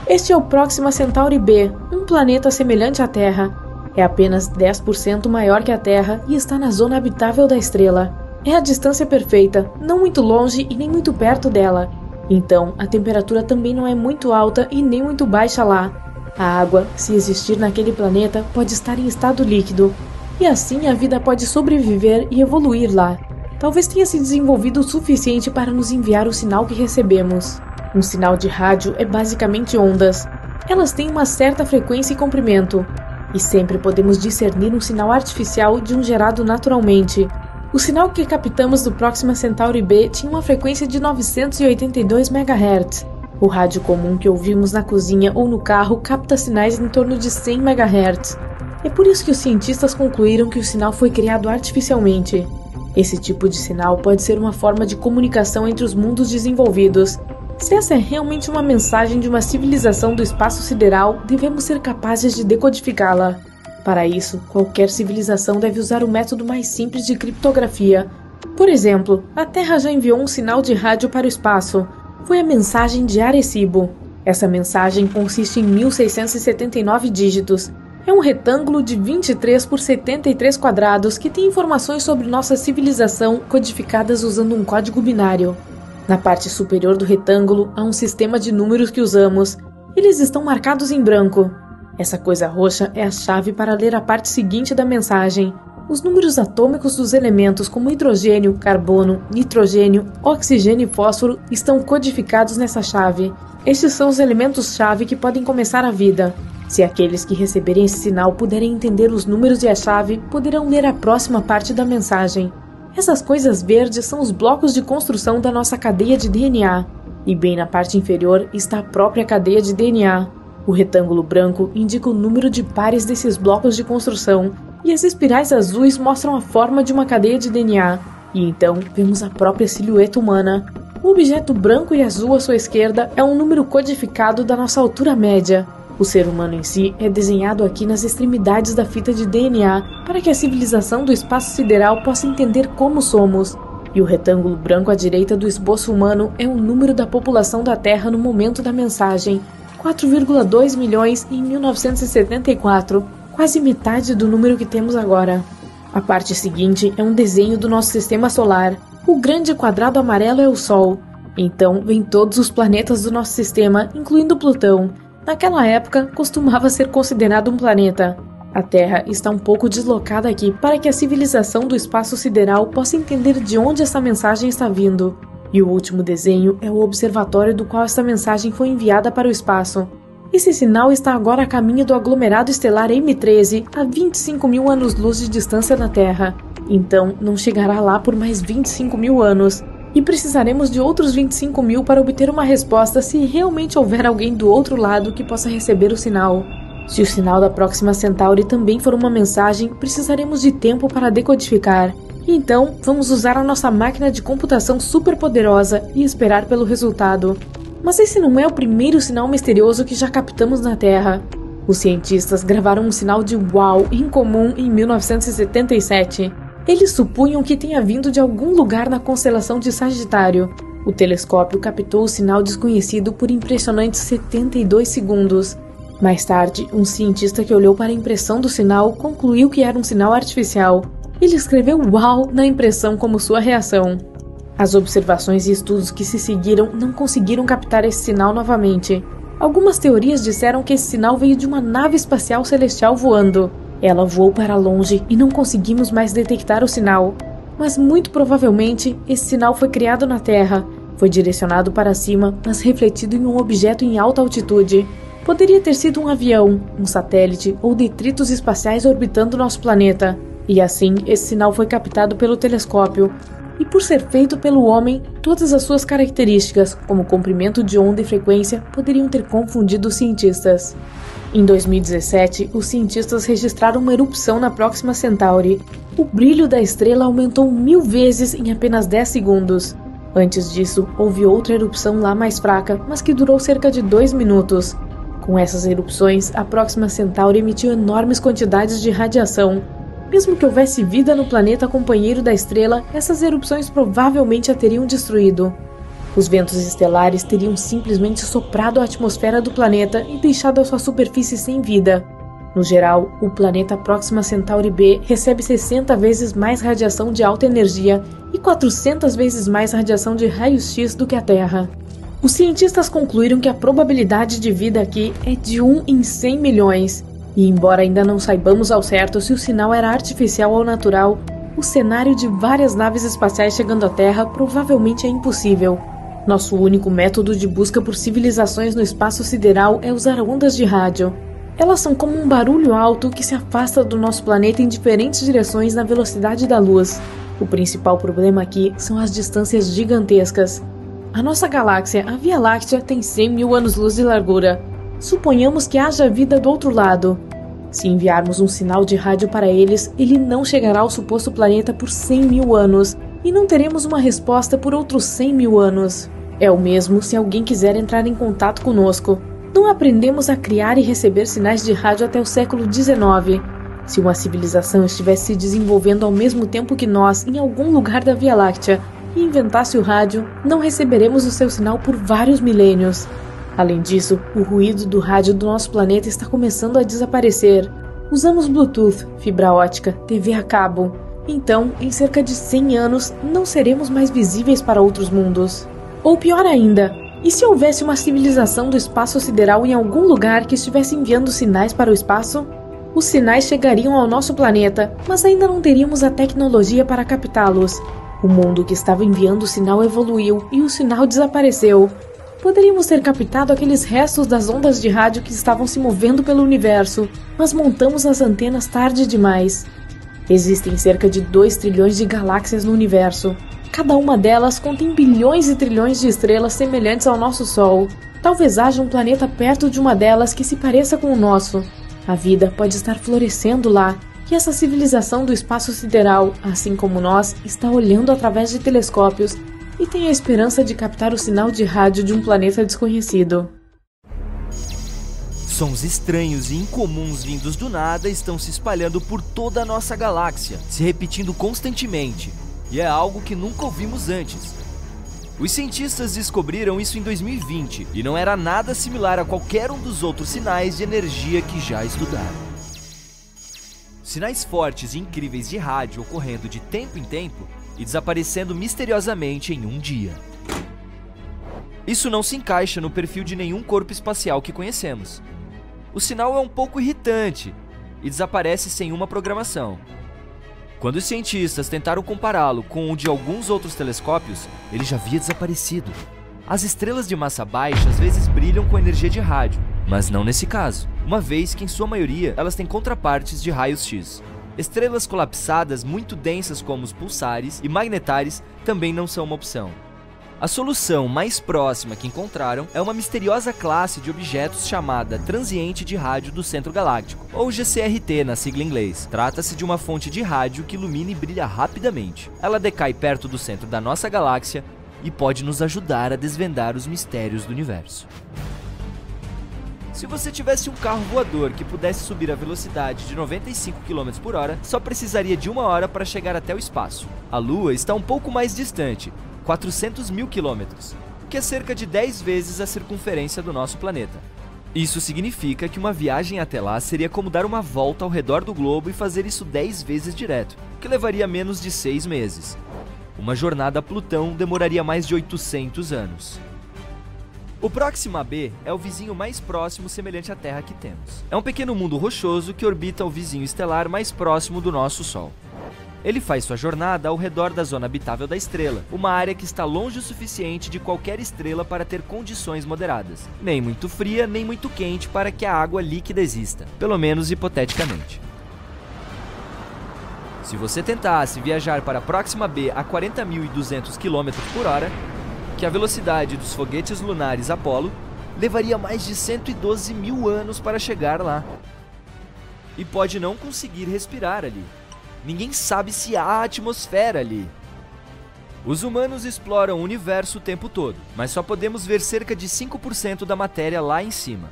A: Este é o Próxima Centauri B, um planeta semelhante à Terra. É apenas 10% maior que a Terra e está na zona habitável da estrela. É a distância perfeita, não muito longe e nem muito perto dela. Então, a temperatura também não é muito alta e nem muito baixa lá. A água, se existir naquele planeta, pode estar em estado líquido. E assim a vida pode sobreviver e evoluir lá. Talvez tenha se desenvolvido o suficiente para nos enviar o sinal que recebemos. Um sinal de rádio é basicamente ondas. Elas têm uma certa frequência e comprimento. E sempre podemos discernir um sinal artificial de um gerado naturalmente. O sinal que captamos do Próxima Centauri B tinha uma frequência de 982 MHz. O rádio comum que ouvimos na cozinha ou no carro capta sinais em torno de 100 MHz. É por isso que os cientistas concluíram que o sinal foi criado artificialmente. Esse tipo de sinal pode ser uma forma de comunicação entre os mundos desenvolvidos. Se essa é realmente uma mensagem de uma civilização do espaço sideral, devemos ser capazes de decodificá-la. Para isso, qualquer civilização deve usar o método mais simples de criptografia. Por exemplo, a Terra já enviou um sinal de rádio para o espaço. Foi a mensagem de Arecibo. Essa mensagem consiste em 1679 dígitos. É um retângulo de 23 por 73 quadrados que tem informações sobre nossa civilização codificadas usando um código binário. Na parte superior do retângulo há um sistema de números que usamos. Eles estão marcados em branco. Essa coisa roxa é a chave para ler a parte seguinte da mensagem. Os números atômicos dos elementos como hidrogênio, carbono, nitrogênio, oxigênio e fósforo estão codificados nessa chave. Estes são os elementos-chave que podem começar a vida. Se aqueles que receberem esse sinal puderem entender os números e a chave, poderão ler a próxima parte da mensagem. Essas coisas verdes são os blocos de construção da nossa cadeia de DNA. E bem na parte inferior está a própria cadeia de DNA. O retângulo branco indica o número de pares desses blocos de construção, e as espirais azuis mostram a forma de uma cadeia de DNA. E então vemos a própria silhueta humana. O objeto branco e azul à sua esquerda é um número codificado da nossa altura média. O ser humano em si é desenhado aqui nas extremidades da fita de DNA para que a civilização do espaço sideral possa entender como somos. E o retângulo branco à direita do esboço humano é o número da população da Terra no momento da mensagem. 4,2 milhões em 1974, quase metade do número que temos agora. A parte seguinte é um desenho do nosso sistema solar. O grande quadrado amarelo é o Sol. Então vem todos os planetas do nosso sistema, incluindo Plutão. Naquela época, costumava ser considerado um planeta. A Terra está um pouco deslocada aqui para que a civilização do espaço sideral possa entender de onde essa mensagem está vindo. E o último desenho é o observatório do qual esta mensagem foi enviada para o espaço. Esse sinal está agora a caminho do aglomerado estelar M13, a 25 mil anos-luz de distância da Terra. Então, não chegará lá por mais 25 mil anos. E precisaremos de outros 25 mil para obter uma resposta se realmente houver alguém do outro lado que possa receber o sinal. Se o sinal da Próxima Centauri também for uma mensagem, precisaremos de tempo para decodificar. Então, vamos usar a nossa máquina de computação superpoderosa e esperar pelo resultado. Mas esse não é o primeiro sinal misterioso que já captamos na Terra. Os cientistas gravaram um sinal de uau incomum em 1977. Eles supunham que tenha vindo de algum lugar na constelação de Sagitário. O telescópio captou o sinal desconhecido por impressionantes 72 segundos. Mais tarde, um cientista que olhou para a impressão do sinal concluiu que era um sinal artificial. Ele escreveu uau na impressão como sua reação. As observações e estudos que se seguiram não conseguiram captar esse sinal novamente. Algumas teorias disseram que esse sinal veio de uma nave espacial celestial voando. Ela voou para longe e não conseguimos mais detectar o sinal. Mas muito provavelmente esse sinal foi criado na Terra. Foi direcionado para cima, mas refletido em um objeto em alta altitude. Poderia ter sido um avião, um satélite ou detritos espaciais orbitando nosso planeta. E assim, esse sinal foi captado pelo telescópio. E por ser feito pelo homem, todas as suas características, como comprimento de onda e frequência, poderiam ter confundido os cientistas. Em 2017, os cientistas registraram uma erupção na Próxima Centauri. O brilho da estrela aumentou 1000 vezes em apenas 10 segundos. Antes disso, houve outra erupção lá mais fraca, mas que durou cerca de 2 minutos. Com essas erupções, a Próxima Centauri emitiu enormes quantidades de radiação. Mesmo que houvesse vida no planeta companheiro da estrela, essas erupções provavelmente a teriam destruído. Os ventos estelares teriam simplesmente soprado a atmosfera do planeta e deixado a sua superfície sem vida. No geral, o planeta Próxima Centauri B recebe 60 vezes mais radiação de alta energia e 400 vezes mais radiação de raios-x do que a Terra. Os cientistas concluíram que a probabilidade de vida aqui é de 1 em 100 milhões. E embora ainda não saibamos ao certo se o sinal era artificial ou natural, o cenário de várias naves espaciais chegando à Terra provavelmente é impossível. Nosso único método de busca por civilizações no espaço sideral é usar ondas de rádio. Elas são como um barulho alto que se afasta do nosso planeta em diferentes direções na velocidade da luz. O principal problema aqui são as distâncias gigantescas. A nossa galáxia, a Via Láctea, tem 100 mil anos-luz de largura. Suponhamos que haja vida do outro lado. Se enviarmos um sinal de rádio para eles, ele não chegará ao suposto planeta por 100 mil anos, e não teremos uma resposta por outros 100 mil anos. É o mesmo se alguém quiser entrar em contato conosco. Não aprendemos a criar e receber sinais de rádio até o século XIX. Se uma civilização estivesse se desenvolvendo ao mesmo tempo que nós em algum lugar da Via Láctea e inventasse o rádio, não receberemos o seu sinal por vários milênios. Além disso, o ruído do rádio do nosso planeta está começando a desaparecer. Usamos Bluetooth, fibra ótica, TV a cabo. Então, em cerca de 100 anos, não seremos mais visíveis para outros mundos. Ou pior ainda, e se houvesse uma civilização do espaço sideral em algum lugar que estivesse enviando sinais para o espaço? Os sinais chegariam ao nosso planeta, mas ainda não teríamos a tecnologia para captá-los. O mundo que estava enviando o sinal evoluiu e o sinal desapareceu. Poderíamos ter captado aqueles restos das ondas de rádio que estavam se movendo pelo universo, mas montamos as antenas tarde demais. Existem cerca de 2 trilhões de galáxias no universo. Cada uma delas contém bilhões e trilhões de estrelas semelhantes ao nosso Sol. Talvez haja um planeta perto de uma delas que se pareça com o nosso. A vida pode estar florescendo lá, e essa civilização do espaço sideral, assim como nós, está olhando através de telescópios e tem a esperança de captar o sinal de rádio de um planeta desconhecido.
C: Sons estranhos e incomuns vindos do nada estão se espalhando por toda a nossa galáxia, se repetindo constantemente, e é algo que nunca ouvimos antes. Os cientistas descobriram isso em 2020 e não era nada similar a qualquer um dos outros sinais de energia que já estudaram. Sinais fortes e incríveis de rádio ocorrendo de tempo em tempo e desaparecendo misteriosamente em um dia. Isso não se encaixa no perfil de nenhum corpo espacial que conhecemos. O sinal é um pouco irritante e desaparece sem uma programação. Quando os cientistas tentaram compará-lo com o de alguns outros telescópios, ele já havia desaparecido. As estrelas de massa baixa às vezes brilham com energia de rádio, mas não nesse caso, uma vez que em sua maioria elas têm contrapartes de raios X. Estrelas colapsadas muito densas como os pulsares e magnetares também não são uma opção. A solução mais próxima que encontraram é uma misteriosa classe de objetos chamada transiente de rádio do centro galáctico, ou GCRT na sigla em inglês. Trata-se de uma fonte de rádio que ilumina e brilha rapidamente. Ela decai perto do centro da nossa galáxia e pode nos ajudar a desvendar os mistérios do universo. Se você tivesse um carro voador que pudesse subir a velocidade de 95 km/h, só precisaria de 1 hora para chegar até o espaço. A Lua está um pouco mais distante, 400 mil quilômetros, que é cerca de 10 vezes a circunferência do nosso planeta. Isso significa que uma viagem até lá seria como dar uma volta ao redor do globo e fazer isso 10 vezes direto, que levaria menos de 6 meses. Uma jornada a Plutão demoraria mais de 800 anos. O Próxima b é o vizinho mais próximo semelhante à Terra que temos. É um pequeno mundo rochoso que orbita o vizinho estelar mais próximo do nosso Sol. Ele faz sua jornada ao redor da zona habitável da estrela, uma área que está longe o suficiente de qualquer estrela para ter condições moderadas, nem muito fria nem muito quente para que a água líquida exista, pelo menos hipoteticamente. Se você tentasse viajar para Próxima b a 40.200 km/h, que é a velocidade dos foguetes lunares Apollo, levaria mais de 112 mil anos para chegar lá. E pode não conseguir respirar ali. Ninguém sabe se há atmosfera ali. Os humanos exploram o universo o tempo todo, mas só podemos ver cerca de 5% da matéria lá em cima.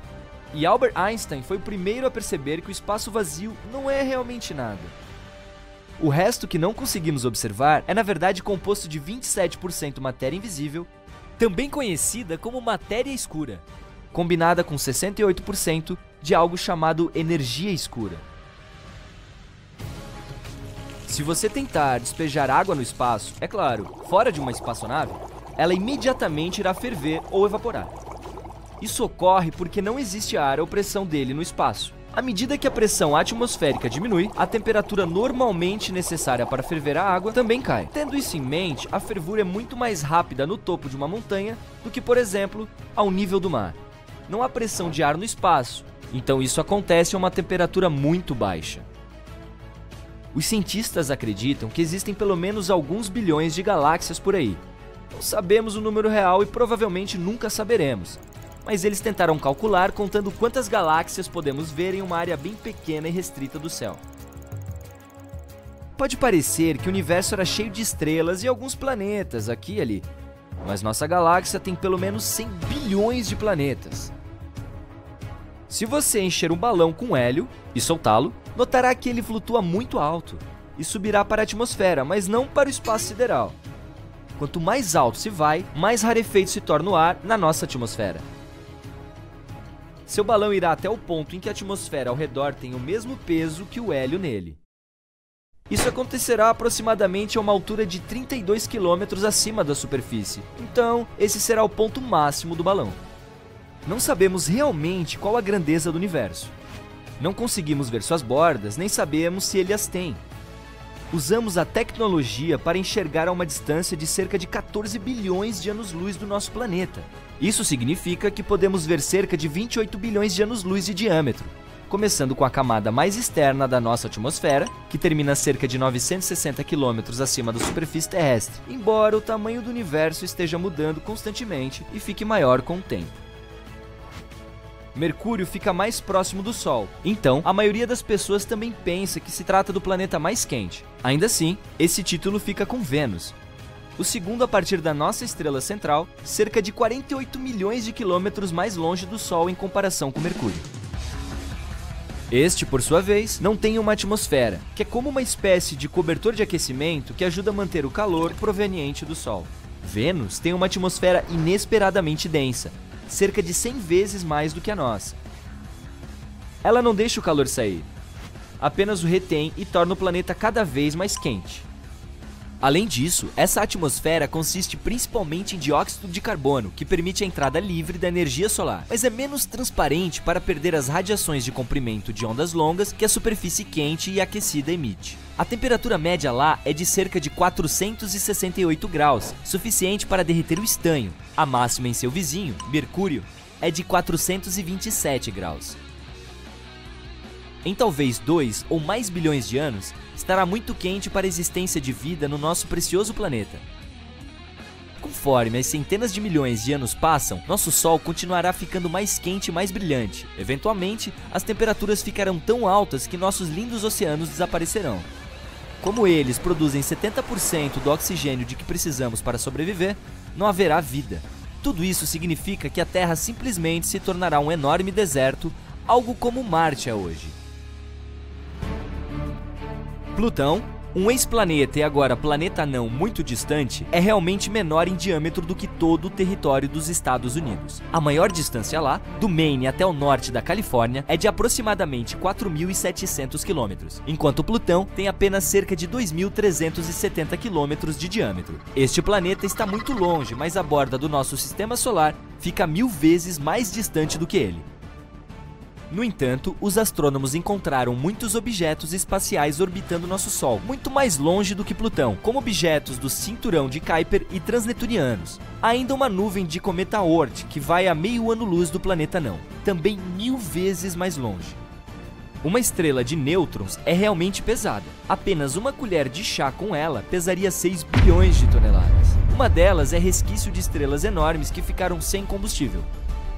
C: E Albert Einstein foi o primeiro a perceber que o espaço vazio não é realmente nada. O resto que não conseguimos observar é na verdade composto de 27% matéria invisível, também conhecida como matéria escura, combinada com 68% de algo chamado energia escura. Se você tentar despejar água no espaço, é claro, fora de uma espaçonave, ela imediatamente irá ferver ou evaporar. Isso ocorre porque não existe ar ou pressão dele no espaço. À medida que a pressão atmosférica diminui, a temperatura normalmente necessária para ferver a água também cai. Tendo isso em mente, a fervura é muito mais rápida no topo de uma montanha do que, por exemplo, ao nível do mar. Não há pressão de ar no espaço, então isso acontece a uma temperatura muito baixa. Os cientistas acreditam que existem pelo menos alguns bilhões de galáxias por aí. Não sabemos o número real e provavelmente nunca saberemos, mas eles tentaram calcular contando quantas galáxias podemos ver em uma área bem pequena e restrita do céu. Pode parecer que o universo era cheio de estrelas e alguns planetas aqui e ali, mas nossa galáxia tem pelo menos 100 bilhões de planetas. Se você encher um balão com hélio e soltá-lo, notará que ele flutua muito alto e subirá para a atmosfera, mas não para o espaço sideral. Quanto mais alto se vai, mais rarefeito se torna o ar na nossa atmosfera. Seu balão irá até o ponto em que a atmosfera ao redor tem o mesmo peso que o hélio nele. Isso acontecerá aproximadamente a uma altura de 32 km acima da superfície, então esse será o ponto máximo do balão. Não sabemos realmente qual a grandeza do universo. Não conseguimos ver suas bordas, nem sabemos se ele as tem. Usamos a tecnologia para enxergar a uma distância de cerca de 14 bilhões de anos-luz do nosso planeta. Isso significa que podemos ver cerca de 28 bilhões de anos-luz de diâmetro, começando com a camada mais externa da nossa atmosfera, que termina a cerca de 960 quilômetros acima da superfície terrestre, embora o tamanho do universo esteja mudando constantemente e fique maior com o tempo. Mercúrio fica mais próximo do Sol, então a maioria das pessoas também pensa que se trata do planeta mais quente. Ainda assim, esse título fica com Vênus, o segundo a partir da nossa estrela central, cerca de 48 milhões de quilômetros mais longe do Sol em comparação com Mercúrio. Este, por sua vez, não tem uma atmosfera, que é como uma espécie de cobertor de aquecimento que ajuda a manter o calor proveniente do Sol. Vênus tem uma atmosfera inesperadamente densa, cerca de 100 vezes mais do que a nossa. Ela não deixa o calor sair, apenas o retém e torna o planeta cada vez mais quente. Além disso, essa atmosfera consiste principalmente em dióxido de carbono, que permite a entrada livre da energia solar, mas é menos transparente para perder as radiações de comprimento de ondas longas que a superfície quente e aquecida emite. A temperatura média lá é de cerca de 468 graus, suficiente para derreter o estanho. A máxima em seu vizinho, Mercúrio, é de 427 graus. Em talvez 2 ou mais bilhões de anos, estará muito quente para a existência de vida no nosso precioso planeta. Conforme as centenas de milhões de anos passam, nosso Sol continuará ficando mais quente e mais brilhante. Eventualmente, as temperaturas ficarão tão altas que nossos lindos oceanos desaparecerão. Como eles produzem 70% do oxigênio de que precisamos para sobreviver, não haverá vida. Tudo isso significa que a Terra simplesmente se tornará um enorme deserto, algo como Marte é hoje. Plutão, um ex-planeta e agora planeta anão muito distante, é realmente menor em diâmetro do que todo o território dos Estados Unidos. A maior distância lá, do Maine até o norte da Califórnia, é de aproximadamente 4.700 quilômetros, enquanto Plutão tem apenas cerca de 2.370 quilômetros de diâmetro. Este planeta está muito longe, mas a borda do nosso sistema solar fica 1000 vezes mais distante do que ele. No entanto, os astrônomos encontraram muitos objetos espaciais orbitando nosso Sol, muito mais longe do que Plutão, como objetos do cinturão de Kuiper e transneptunianos. Há ainda uma nuvem de cometa Oort, que vai a meio ano-luz do planeta anão, também 1000 vezes mais longe. Uma estrela de nêutrons é realmente pesada. Apenas uma colher de chá com ela pesaria 6 bilhões de toneladas. Uma delas é resquício de estrelas enormes que ficaram sem combustível.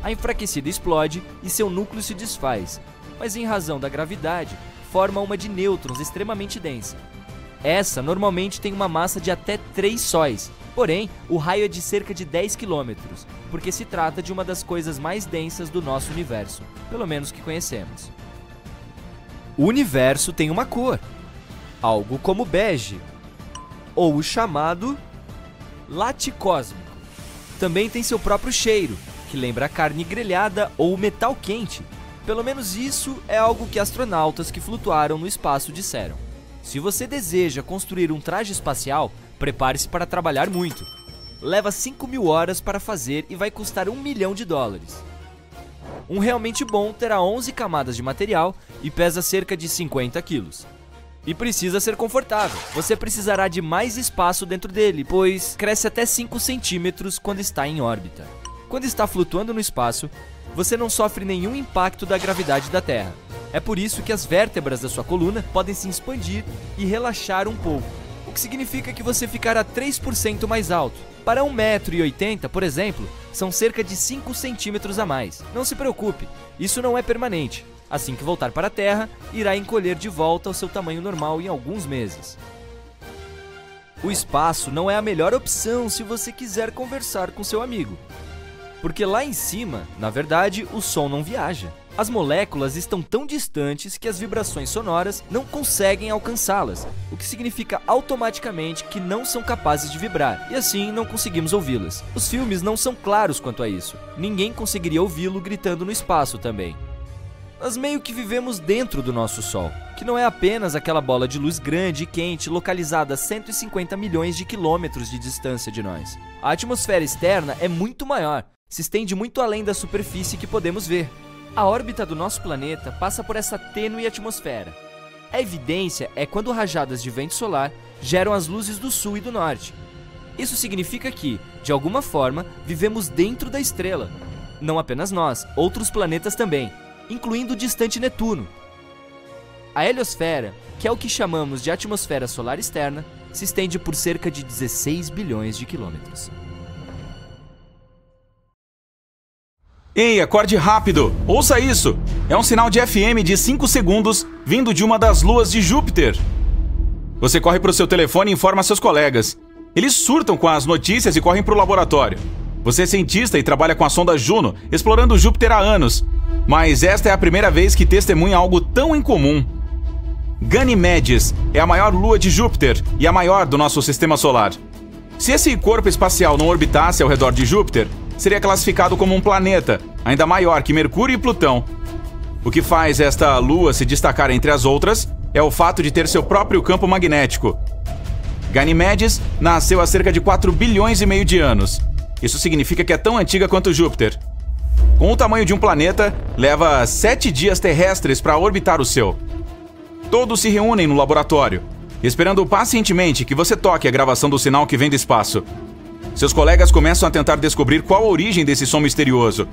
C: A enfraquecida explode e seu núcleo se desfaz, mas em razão da gravidade, forma uma de nêutrons extremamente densa. Essa normalmente tem uma massa de até 3 sóis, porém o raio é de cerca de 10 km, porque se trata de uma das coisas mais densas do nosso universo, pelo menos que conhecemos. O universo tem uma cor, algo como bege, ou o chamado laticósmico. Também tem seu próprio cheiro, que lembra a carne grelhada ou metal quente. Pelo menos isso é algo que astronautas que flutuaram no espaço disseram. Se você deseja construir um traje espacial, prepare-se para trabalhar muito. Leva 5.000 horas para fazer e vai custar $1 milhão. Um realmente bom terá 11 camadas de material e pesa cerca de 50 quilos. E precisa ser confortável. Você precisará de mais espaço dentro dele, pois cresce até 5 centímetros quando está em órbita. Quando está flutuando no espaço, você não sofre nenhum impacto da gravidade da Terra. É por isso que as vértebras da sua coluna podem se expandir e relaxar um pouco, o que significa que você ficará 3% mais alto. Para 1,80 m, por exemplo, são cerca de 5 centímetros a mais. Não se preocupe, isso não é permanente. Assim que voltar para a Terra, irá encolher de volta ao seu tamanho normal em alguns meses. O espaço não é a melhor opção se você quiser conversar com seu amigo. Porque lá em cima, na verdade, o som não viaja. As moléculas estão tão distantes que as vibrações sonoras não conseguem alcançá-las, o que significa automaticamente que não são capazes de vibrar, e assim não conseguimos ouvi-las. Os filmes não são claros quanto a isso. Ninguém conseguiria ouvi-lo gritando no espaço também. Nós meio que vivemos dentro do nosso Sol, que não é apenas aquela bola de luz grande e quente localizada a 150 milhões de quilômetros de distância de nós. A atmosfera externa é muito maior, se estende muito além da superfície que podemos ver. A órbita do nosso planeta passa por essa tênue atmosfera. A evidência é quando rajadas de vento solar geram as luzes do sul e do norte. Isso significa que, de alguma forma, vivemos dentro da estrela. Não apenas nós, outros planetas também, incluindo o distante Netuno. A heliosfera, que é o que chamamos de atmosfera solar externa, se estende por cerca de 16 bilhões de quilômetros.
D: Ei, acorde rápido! Ouça isso! É um sinal de FM de 5 segundos vindo de uma das luas de Júpiter. Você corre para o seu telefone e informa seus colegas. Eles surtam com as notícias e correm para o laboratório. Você é cientista e trabalha com a sonda Juno, explorando Júpiter há anos. Mas esta é a primeira vez que testemunha algo tão incomum. Ganymedes é a maior lua de Júpiter e a maior do nosso sistema solar. Se esse corpo espacial não orbitasse ao redor de Júpiter, seria classificado como um planeta, ainda maior que Mercúrio e Plutão. O que faz esta lua se destacar entre as outras é o fato de ter seu próprio campo magnético. Ganymedes nasceu há cerca de 4 bilhões e meio de anos. Isso significa que é tão antiga quanto Júpiter. Com o tamanho de um planeta, leva 7 dias terrestres para orbitar o seu. Todos se reúnem no laboratório, esperando pacientemente que você toque a gravação do sinal que vem do espaço. Seus colegas começam a tentar descobrir qual a origem desse som misterioso.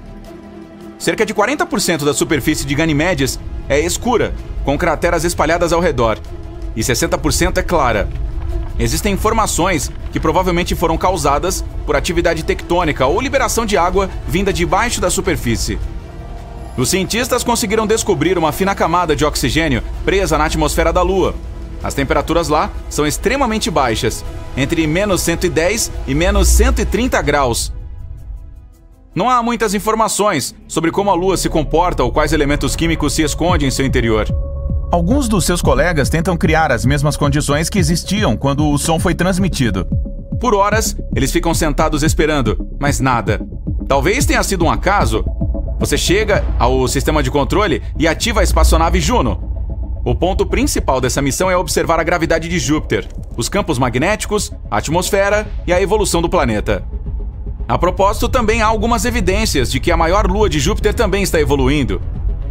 D: Cerca de 40% da superfície de Ganymedes é escura, com crateras espalhadas ao redor, e 60% é clara. Existem informações que provavelmente foram causadas por atividade tectônica ou liberação de água vinda debaixo da superfície. Os cientistas conseguiram descobrir uma fina camada de oxigênio presa na atmosfera da Lua. As temperaturas lá são extremamente baixas, entre menos 110 e menos 130 graus. Não há muitas informações sobre como a Lua se comporta ou quais elementos químicos se escondem em seu interior. Alguns dos seus colegas tentam criar as mesmas condições que existiam quando o som foi transmitido. Por horas, eles ficam sentados esperando, mas nada. Talvez tenha sido um acaso. Você chega ao sistema de controle e ativa a espaçonave Juno. O ponto principal dessa missão é observar a gravidade de Júpiter, os campos magnéticos, a atmosfera e a evolução do planeta. A propósito, também há algumas evidências de que a maior lua de Júpiter também está evoluindo.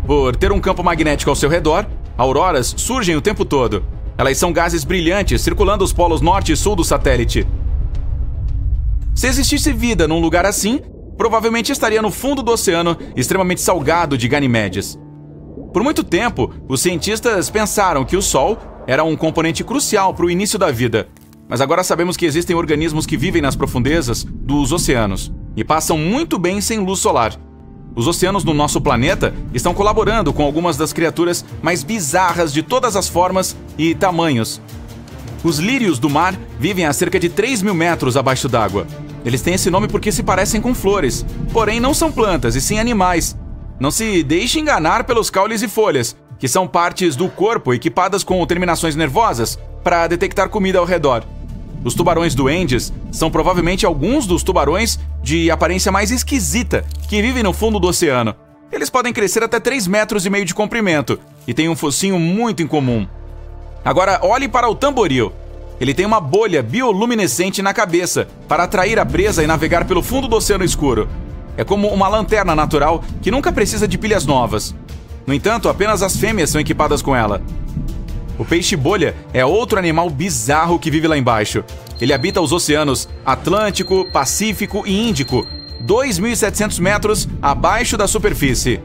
D: Por ter um campo magnético ao seu redor, auroras surgem o tempo todo. Elas são gases brilhantes circulando os polos norte e sul do satélite. Se existisse vida num lugar assim, provavelmente estaria no fundo do oceano extremamente salgado de Ganymedes. Por muito tempo, os cientistas pensaram que o Sol era um componente crucial para o início da vida. Mas agora sabemos que existem organismos que vivem nas profundezas dos oceanos e passam muito bem sem luz solar. Os oceanos no nosso planeta estão colaborando com algumas das criaturas mais bizarras de todas as formas e tamanhos. Os lírios do mar vivem a cerca de 3.000 metros abaixo d'água. Eles têm esse nome porque se parecem com flores, porém não são plantas e sim animais. Não se deixe enganar pelos caules e folhas, que são partes do corpo equipadas com terminações nervosas para detectar comida ao redor. Os tubarões duendes são provavelmente alguns dos tubarões de aparência mais esquisita que vivem no fundo do oceano. Eles podem crescer até 3,5 metros de comprimento e têm um focinho muito incomum. Agora olhe para o tamboril. Ele tem uma bolha bioluminescente na cabeça para atrair a presa e navegar pelo fundo do oceano escuro. É como uma lanterna natural que nunca precisa de pilhas novas. No entanto, apenas as fêmeas são equipadas com ela. O peixe-bolha é outro animal bizarro que vive lá embaixo. Ele habita os oceanos Atlântico, Pacífico e Índico, 2.700 metros abaixo da superfície.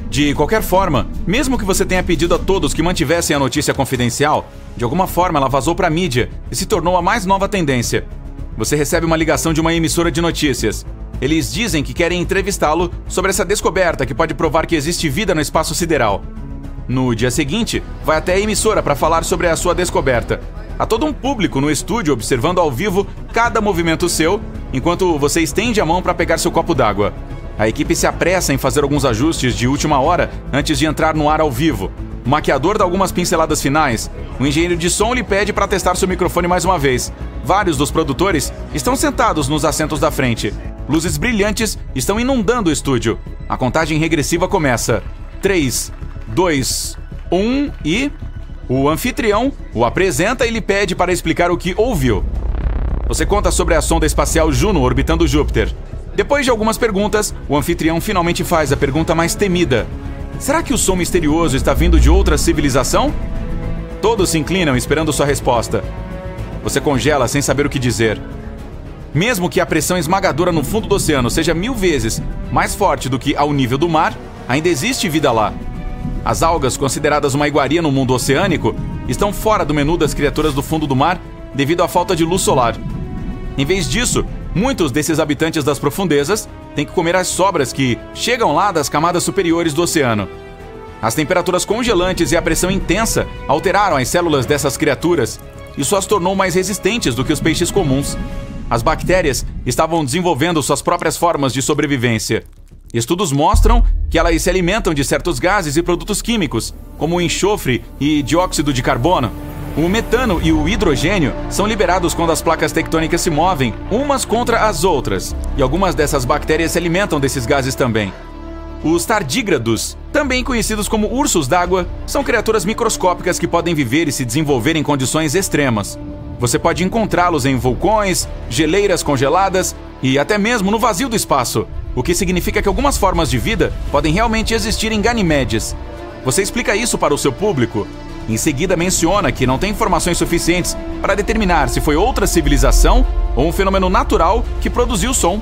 D: De qualquer forma, mesmo que você tenha pedido a todos que mantivessem a notícia confidencial, de alguma forma ela vazou para a mídia e se tornou a mais nova tendência. Você recebe uma ligação de uma emissora de notícias. Eles dizem que querem entrevistá-lo sobre essa descoberta que pode provar que existe vida no espaço sideral. No dia seguinte, vai até a emissora para falar sobre a sua descoberta. Há todo um público no estúdio observando ao vivo cada movimento seu, enquanto você estende a mão para pegar seu copo d'água. A equipe se apressa em fazer alguns ajustes de última hora antes de entrar no ar ao vivo. O maquiador dá algumas pinceladas finais. O engenheiro de som lhe pede para testar seu microfone mais uma vez. Vários dos produtores estão sentados nos assentos da frente. Luzes brilhantes estão inundando o estúdio. A contagem regressiva começa. 3, 2, 1 e... O anfitrião o apresenta e lhe pede para explicar o que ouviu. Você conta sobre a sonda espacial Juno orbitando Júpiter. Depois de algumas perguntas, o anfitrião finalmente faz a pergunta mais temida. Será que o som misterioso está vindo de outra civilização? Todos se inclinam esperando sua resposta. Você congela sem saber o que dizer. Mesmo que a pressão esmagadora no fundo do oceano seja 1000 vezes mais forte do que ao nível do mar, ainda existe vida lá. As algas, consideradas uma iguaria no mundo oceânico, estão fora do menu das criaturas do fundo do mar devido à falta de luz solar. Em vez disso, muitos desses habitantes das profundezas têm que comer as sobras que chegam lá das camadas superiores do oceano. As temperaturas congelantes e a pressão intensa alteraram as células dessas criaturas. Isso as tornou mais resistentes do que os peixes comuns. As bactérias estavam desenvolvendo suas próprias formas de sobrevivência. Estudos mostram que elas se alimentam de certos gases e produtos químicos, como o enxofre e dióxido de carbono. O metano e o hidrogênio são liberados quando as placas tectônicas se movem umas contra as outras, e algumas dessas bactérias se alimentam desses gases também. Os tardígrados, também conhecidos como ursos d'água, são criaturas microscópicas que podem viver e se desenvolver em condições extremas. Você pode encontrá-los em vulcões, geleiras congeladas e até mesmo no vazio do espaço, o que significa que algumas formas de vida podem realmente existir em Ganimedes. Você explica isso para o seu público. Em seguida menciona que não tem informações suficientes para determinar se foi outra civilização ou um fenômeno natural que produziu o som.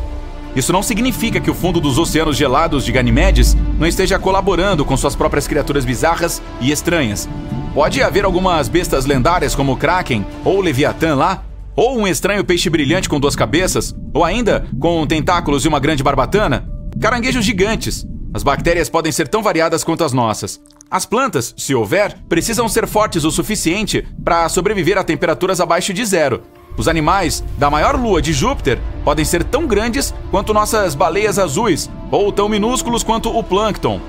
D: Isso não significa que o fundo dos oceanos gelados de Ganimedes não esteja colaborando com suas próprias criaturas bizarras e estranhas. Pode haver algumas bestas lendárias como o Kraken ou o Leviatã lá, ou um estranho peixe brilhante com 2 cabeças, ou ainda com tentáculos e uma grande barbatana, caranguejos gigantes. As bactérias podem ser tão variadas quanto as nossas. As plantas, se houver, precisam ser fortes o suficiente para sobreviver a temperaturas abaixo de 0. Os animais da maior lua de Júpiter podem ser tão grandes quanto nossas baleias azuis, ou tão minúsculos quanto o plâncton.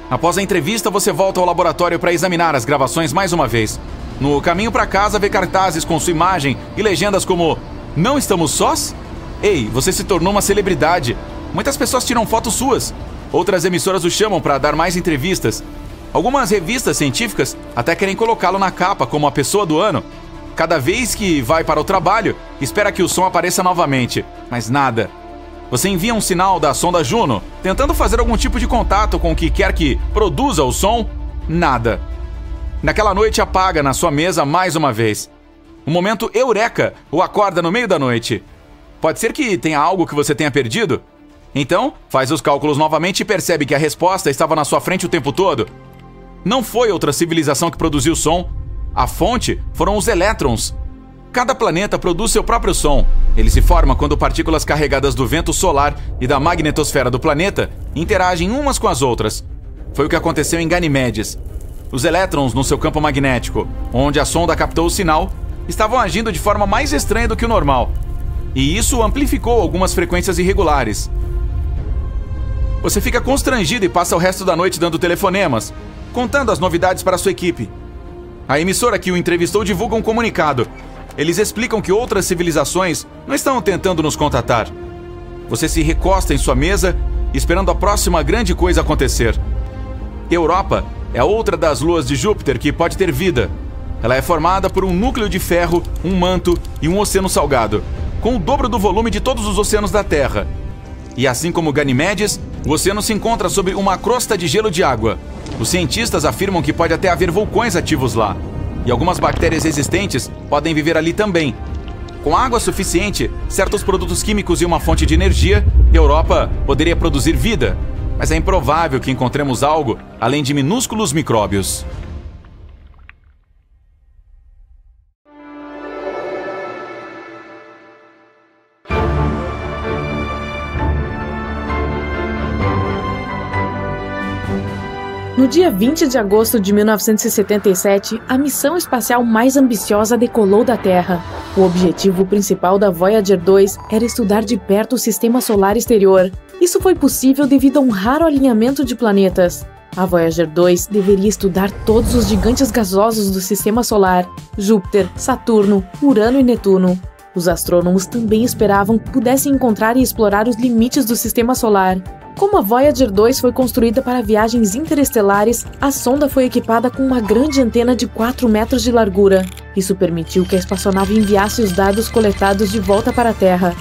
D: Após a entrevista, você volta ao laboratório para examinar as gravações mais uma vez. No caminho para casa, vê cartazes com sua imagem e legendas como "Não estamos sós?" Ei, você se tornou uma celebridade. Muitas pessoas tiram fotos suas. Outras emissoras o chamam para dar mais entrevistas. Algumas revistas científicas até querem colocá-lo na capa como a pessoa do ano. Cada vez que vai para o trabalho, espera que o som apareça novamente, mas nada. Você envia um sinal da sonda Juno, tentando fazer algum tipo de contato com o que quer que produza o som, nada. Naquela noite apaga na sua mesa mais uma vez. Um momento eureka o acorda no meio da noite. Pode ser que tenha algo que você tenha perdido? Então, faz os cálculos novamente e percebe que a resposta estava na sua frente o tempo todo. Não foi outra civilização que produziu o som. A fonte foram os elétrons. Cada planeta produz seu próprio som. Ele se forma quando partículas carregadas do vento solar e da magnetosfera do planeta interagem umas com as outras. Foi o que aconteceu em Ganimedes. Os elétrons no seu campo magnético, onde a sonda captou o sinal, estavam agindo de forma mais estranha do que o normal. E isso amplificou algumas frequências irregulares. Você fica constrangido e passa o resto da noite dando telefonemas, contando as novidades para sua equipe. A emissora que o entrevistou divulga um comunicado. Eles explicam que outras civilizações não estão tentando nos contatar. Você se recosta em sua mesa, esperando a próxima grande coisa acontecer. Europa é outra das luas de Júpiter que pode ter vida. Ela é formada por um núcleo de ferro, um manto e um oceano salgado, com o dobro do volume de todos os oceanos da Terra. E assim como Ganimedes, o oceano se encontra sobre uma crosta de gelo de água. Os cientistas afirmam que pode até haver vulcões ativos lá. E algumas bactérias existentes podem viver ali também. Com água suficiente, certos produtos químicos e uma fonte de energia, Europa poderia produzir vida. Mas é improvável que encontremos algo além de minúsculos micróbios.
A: No dia 20 de agosto de 1977, a missão espacial mais ambiciosa decolou da Terra. O objetivo principal da Voyager 2 era estudar de perto o sistema solar exterior. Isso foi possível devido a um raro alinhamento de planetas. A Voyager 2 deveria estudar todos os gigantes gasosos do sistema solar: Júpiter, Saturno, Urano e Netuno. Os astrônomos também esperavam que pudessem encontrar e explorar os limites do sistema solar. Como a Voyager 2 foi construída para viagens interestelares, a sonda foi equipada com uma grande antena de 4 metros de largura. Isso permitiu que a espaçonave enviasse os dados coletados de volta para a Terra.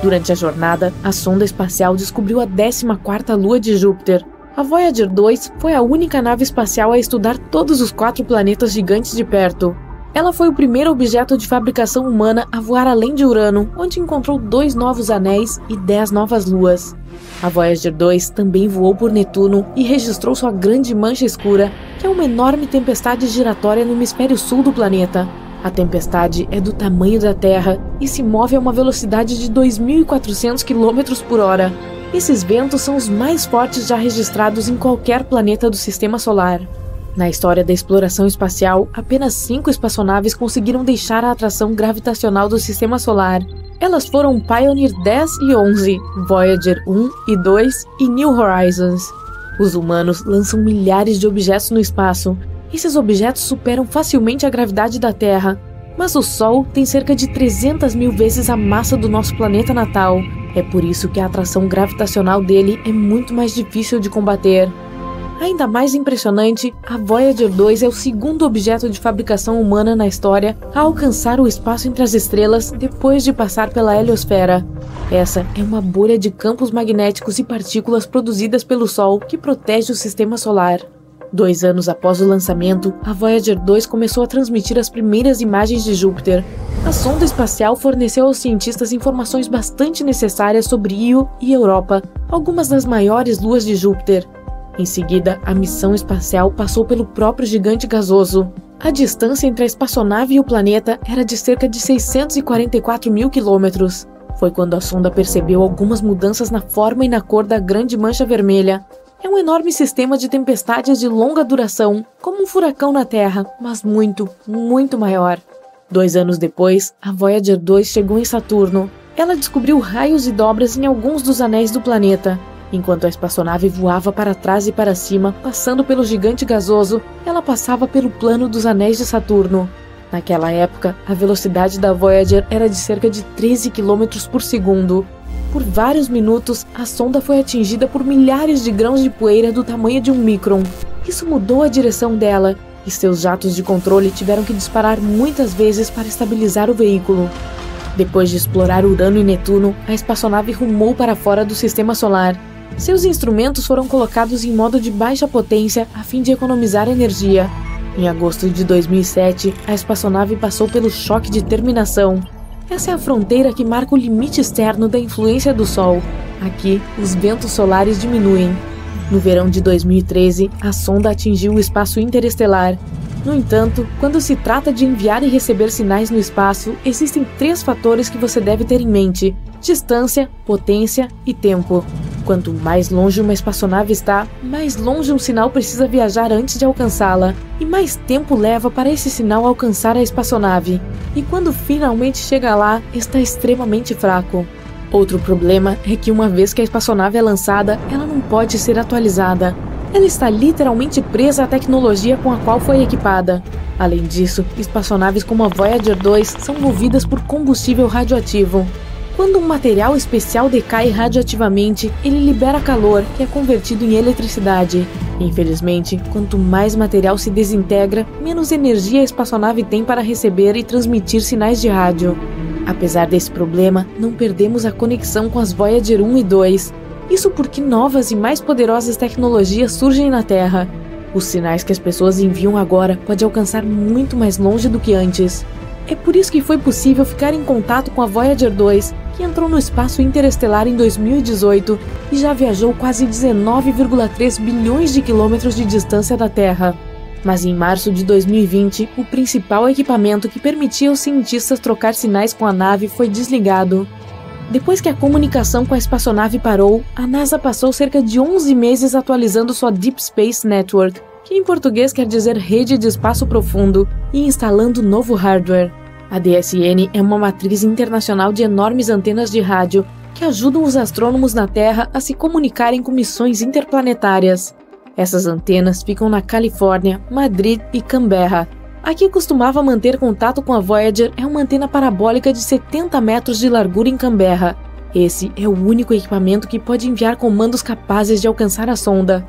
A: Durante a jornada, a sonda espacial descobriu a 14ª lua de Júpiter. A Voyager 2 foi a única nave espacial a estudar todos os 4 planetas gigantes de perto. Ela foi o primeiro objeto de fabricação humana a voar além de Urano, onde encontrou 2 novos anéis e 10 novas luas. A Voyager 2 também voou por Netuno e registrou sua grande mancha escura, que é uma enorme tempestade giratória no hemisfério sul do planeta. A tempestade é do tamanho da Terra e se move a uma velocidade de 2.400 km por hora. Esses ventos são os mais fortes já registrados em qualquer planeta do Sistema Solar. Na história da exploração espacial, apenas 5 espaçonaves conseguiram deixar a atração gravitacional do Sistema Solar. Elas foram Pioneer 10 e 11, Voyager 1 e 2 e New Horizons. Os humanos lançam milhares de objetos no espaço. Esses objetos superam facilmente a gravidade da Terra, mas o Sol tem cerca de 300 mil vezes a massa do nosso planeta natal. É por isso que a atração gravitacional dele é muito mais difícil de combater. Ainda mais impressionante, a Voyager 2 é o segundo objeto de fabricação humana na história a alcançar o espaço entre as estrelas depois de passar pela heliosfera. Essa é uma bolha de campos magnéticos e partículas produzidas pelo Sol que protege o Sistema Solar. 2 anos após o lançamento, a Voyager 2 começou a transmitir as primeiras imagens de Júpiter. A sonda espacial forneceu aos cientistas informações bastante necessárias sobre Io e Europa, algumas das maiores luas de Júpiter. Em seguida, a missão espacial passou pelo próprio gigante gasoso. A distância entre a espaçonave e o planeta era de cerca de 644 mil quilômetros. Foi quando a sonda percebeu algumas mudanças na forma e na cor da grande mancha vermelha. É um enorme sistema de tempestades de longa duração, como um furacão na Terra, mas muito, muito maior. 2 anos depois, a Voyager 2 chegou em Saturno. Ela descobriu raios e dobras em alguns dos anéis do planeta. Enquanto a espaçonave voava para trás e para cima, passando pelo gigante gasoso, ela passava pelo plano dos anéis de Saturno. Naquela época, a velocidade da Voyager era de cerca de 13 km por segundo. Por vários minutos, a sonda foi atingida por milhares de grãos de poeira do tamanho de um micron. Isso mudou a direção dela, e seus jatos de controle tiveram que disparar muitas vezes para estabilizar o veículo. Depois de explorar Urano e Netuno, a espaçonave rumou para fora do Sistema Solar. Seus instrumentos foram colocados em modo de baixa potência a fim de economizar energia. Em agosto de 2007, a espaçonave passou pelo choque de terminação. Essa é a fronteira que marca o limite externo da influência do Sol. Aqui, os ventos solares diminuem. No verão de 2013, a sonda atingiu o espaço interestelar. No entanto, quando se trata de enviar e receber sinais no espaço, existem 3 fatores que você deve ter em mente: distância, potência e tempo. Quanto mais longe uma espaçonave está, mais longe um sinal precisa viajar antes de alcançá-la, e mais tempo leva para esse sinal alcançar a espaçonave. E quando finalmente chega lá, está extremamente fraco. Outro problema é que uma vez que a espaçonave é lançada, ela não pode ser atualizada. Ela está literalmente presa à tecnologia com a qual foi equipada. Além disso, espaçonaves como a Voyager 2 são movidas por combustível radioativo. Quando um material especial decai radioativamente, ele libera calor, que é convertido em eletricidade. Infelizmente, quanto mais material se desintegra, menos energia a espaçonave tem para receber e transmitir sinais de rádio. Apesar desse problema, não perdemos a conexão com as Voyager 1 e 2. Isso porque novas e mais poderosas tecnologias surgem na Terra. Os sinais que as pessoas enviam agora podem alcançar muito mais longe do que antes. É por isso que foi possível ficar em contato com a Voyager 2, que entrou no espaço interestelar em 2018 e já viajou quase 19,3 bilhões de quilômetros de distância da Terra. Mas em março de 2020, o principal equipamento que permitia aos cientistas trocar sinais com a nave foi desligado. Depois que a comunicação com a espaçonave parou, a NASA passou cerca de 11 meses atualizando sua Deep Space Network, que em português quer dizer Rede de Espaço Profundo, e instalando novo hardware. A DSN é uma matriz internacional de enormes antenas de rádio que ajudam os astrônomos na Terra a se comunicarem com missões interplanetárias. Essas antenas ficam na Califórnia, Madrid e Canberra. A que costumava manter contato com a Voyager é uma antena parabólica de 70 metros de largura em Canberra. Esse é o único equipamento que pode enviar comandos capazes de alcançar a sonda.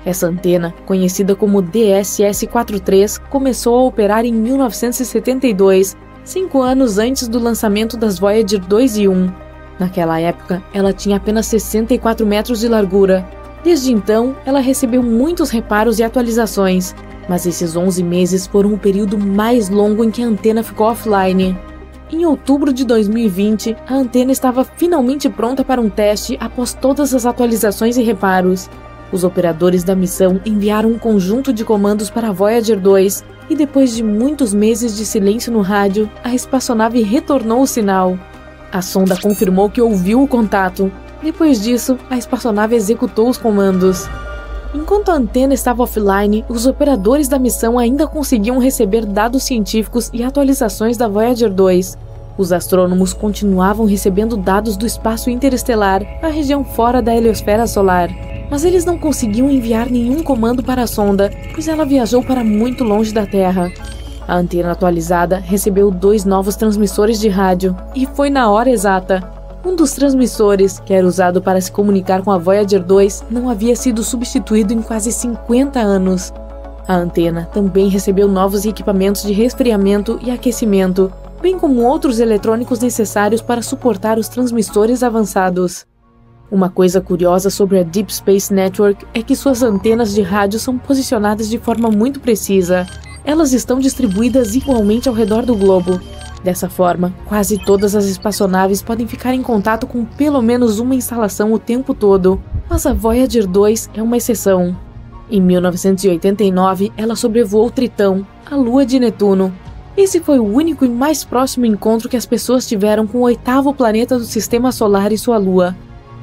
A: Essa antena, conhecida como DSS-43, começou a operar em 1972, 5 anos antes do lançamento das Voyager 2 e 1. Naquela época, ela tinha apenas 64 metros de largura. Desde então, ela recebeu muitos reparos e atualizações, mas esses 11 meses foram o período mais longo em que a antena ficou offline. Em outubro de 2020, a antena estava finalmente pronta para um teste após todas as atualizações e reparos. Os operadores da missão enviaram um conjunto de comandos para a Voyager 2 e depois de muitos meses de silêncio no rádio, a espaçonave retornou o sinal. A sonda confirmou que ouviu o contato. Depois disso, a espaçonave executou os comandos. Enquanto a antena estava offline, os operadores da missão ainda conseguiam receber dados científicos e atualizações da Voyager 2. Os astrônomos continuavam recebendo dados do espaço interestelar, a região fora da heliosfera solar. Mas eles não conseguiam enviar nenhum comando para a sonda, pois ela viajou para muito longe da Terra. A antena atualizada recebeu 2 novos transmissores de rádio, e foi na hora exata. Um dos transmissores, que era usado para se comunicar com a Voyager 2, não havia sido substituído em quase 50 anos. A antena também recebeu novos equipamentos de resfriamento e aquecimento, bem como outros eletrônicos necessários para suportar os transmissores avançados. Uma coisa curiosa sobre a Deep Space Network é que suas antenas de rádio são posicionadas de forma muito precisa. Elas estão distribuídas igualmente ao redor do globo. Dessa forma, quase todas as espaçonaves podem ficar em contato com pelo menos uma instalação o tempo todo, mas a Voyager 2 é uma exceção. Em 1989, ela sobrevoou Tritão, a lua de Netuno. Esse foi o único e mais próximo encontro que as pessoas tiveram com o 8º planeta do Sistema Solar e sua lua.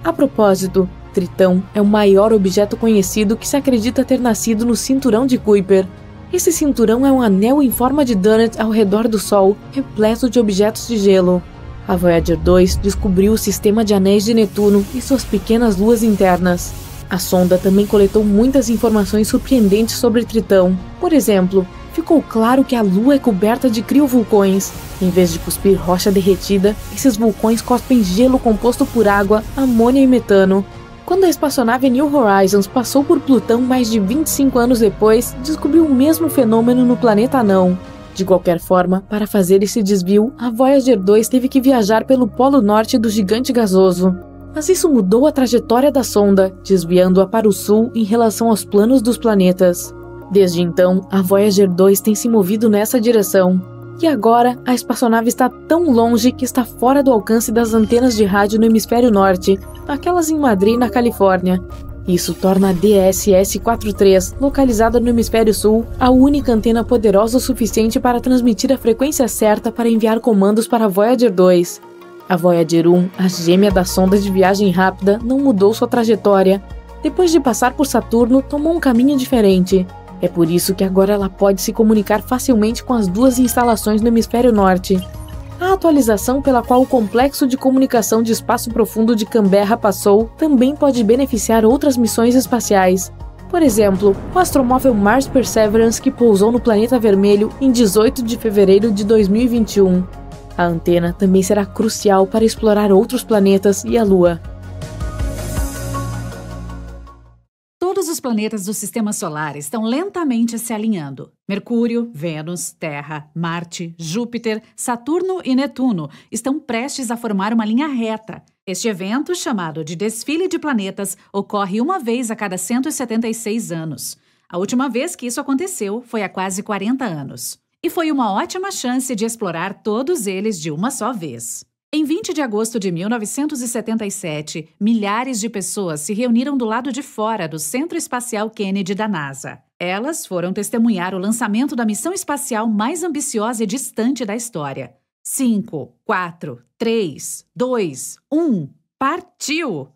A: A propósito, Tritão é o maior objeto conhecido que se acredita ter nascido no cinturão de Kuiper. Esse cinturão é um anel em forma de donut ao redor do Sol, repleto de objetos de gelo. A Voyager 2 descobriu o sistema de anéis de Netuno e suas pequenas luas internas. A sonda também coletou muitas informações surpreendentes sobre Tritão. Por exemplo, ficou claro que a Lua é coberta de criovulcões. Em vez de cuspir rocha derretida, esses vulcões cospem gelo composto por água, amônia e metano. Quando a espaçonave New Horizons passou por Plutão mais de 25 anos depois, descobriu o mesmo fenômeno no planeta anão. De qualquer forma, para fazer esse desvio, a Voyager 2 teve que viajar pelo polo norte do gigante gasoso. Mas isso mudou a trajetória da sonda, desviando-a para o sul em relação aos planos dos planetas. Desde então, a Voyager 2 tem se movido nessa direção. E agora, a espaçonave está tão longe que está fora do alcance das antenas de rádio no hemisfério norte, aquelas em Madrid, na Califórnia. Isso torna a DSS-43, localizada no hemisfério sul, a única antena poderosa o suficiente para transmitir a frequência certa para enviar comandos para a Voyager 2. A Voyager 1, a gêmea da sonda de viagem rápida, não mudou sua trajetória. Depois de passar por Saturno, tomou um caminho diferente. É por isso que agora ela pode se comunicar facilmente com as 2 instalações no hemisfério norte. A atualização pela qual o complexo de comunicação de espaço profundo de Canberra passou também pode beneficiar outras missões espaciais. Por exemplo, o astromóvel Mars Perseverance, que pousou no planeta vermelho em 18 de fevereiro de 2021. A antena também será crucial para explorar outros planetas e a Lua.
E: Todos os planetas do Sistema Solar estão lentamente se alinhando. Mercúrio, Vênus, Terra, Marte, Júpiter, Saturno e Netuno estão prestes a formar uma linha reta. Este evento, chamado de Desfile de Planetas, ocorre uma vez a cada 176 anos. A última vez que isso aconteceu foi há quase 40 anos. E foi uma ótima chance de explorar todos eles de uma só vez. Em 20 de agosto de 1977, milhares de pessoas se reuniram do lado de fora do Centro Espacial Kennedy da NASA. Elas foram testemunhar o lançamento da missão espacial mais ambiciosa e distante da história. 5, 4, 3, 2, 1, partiu!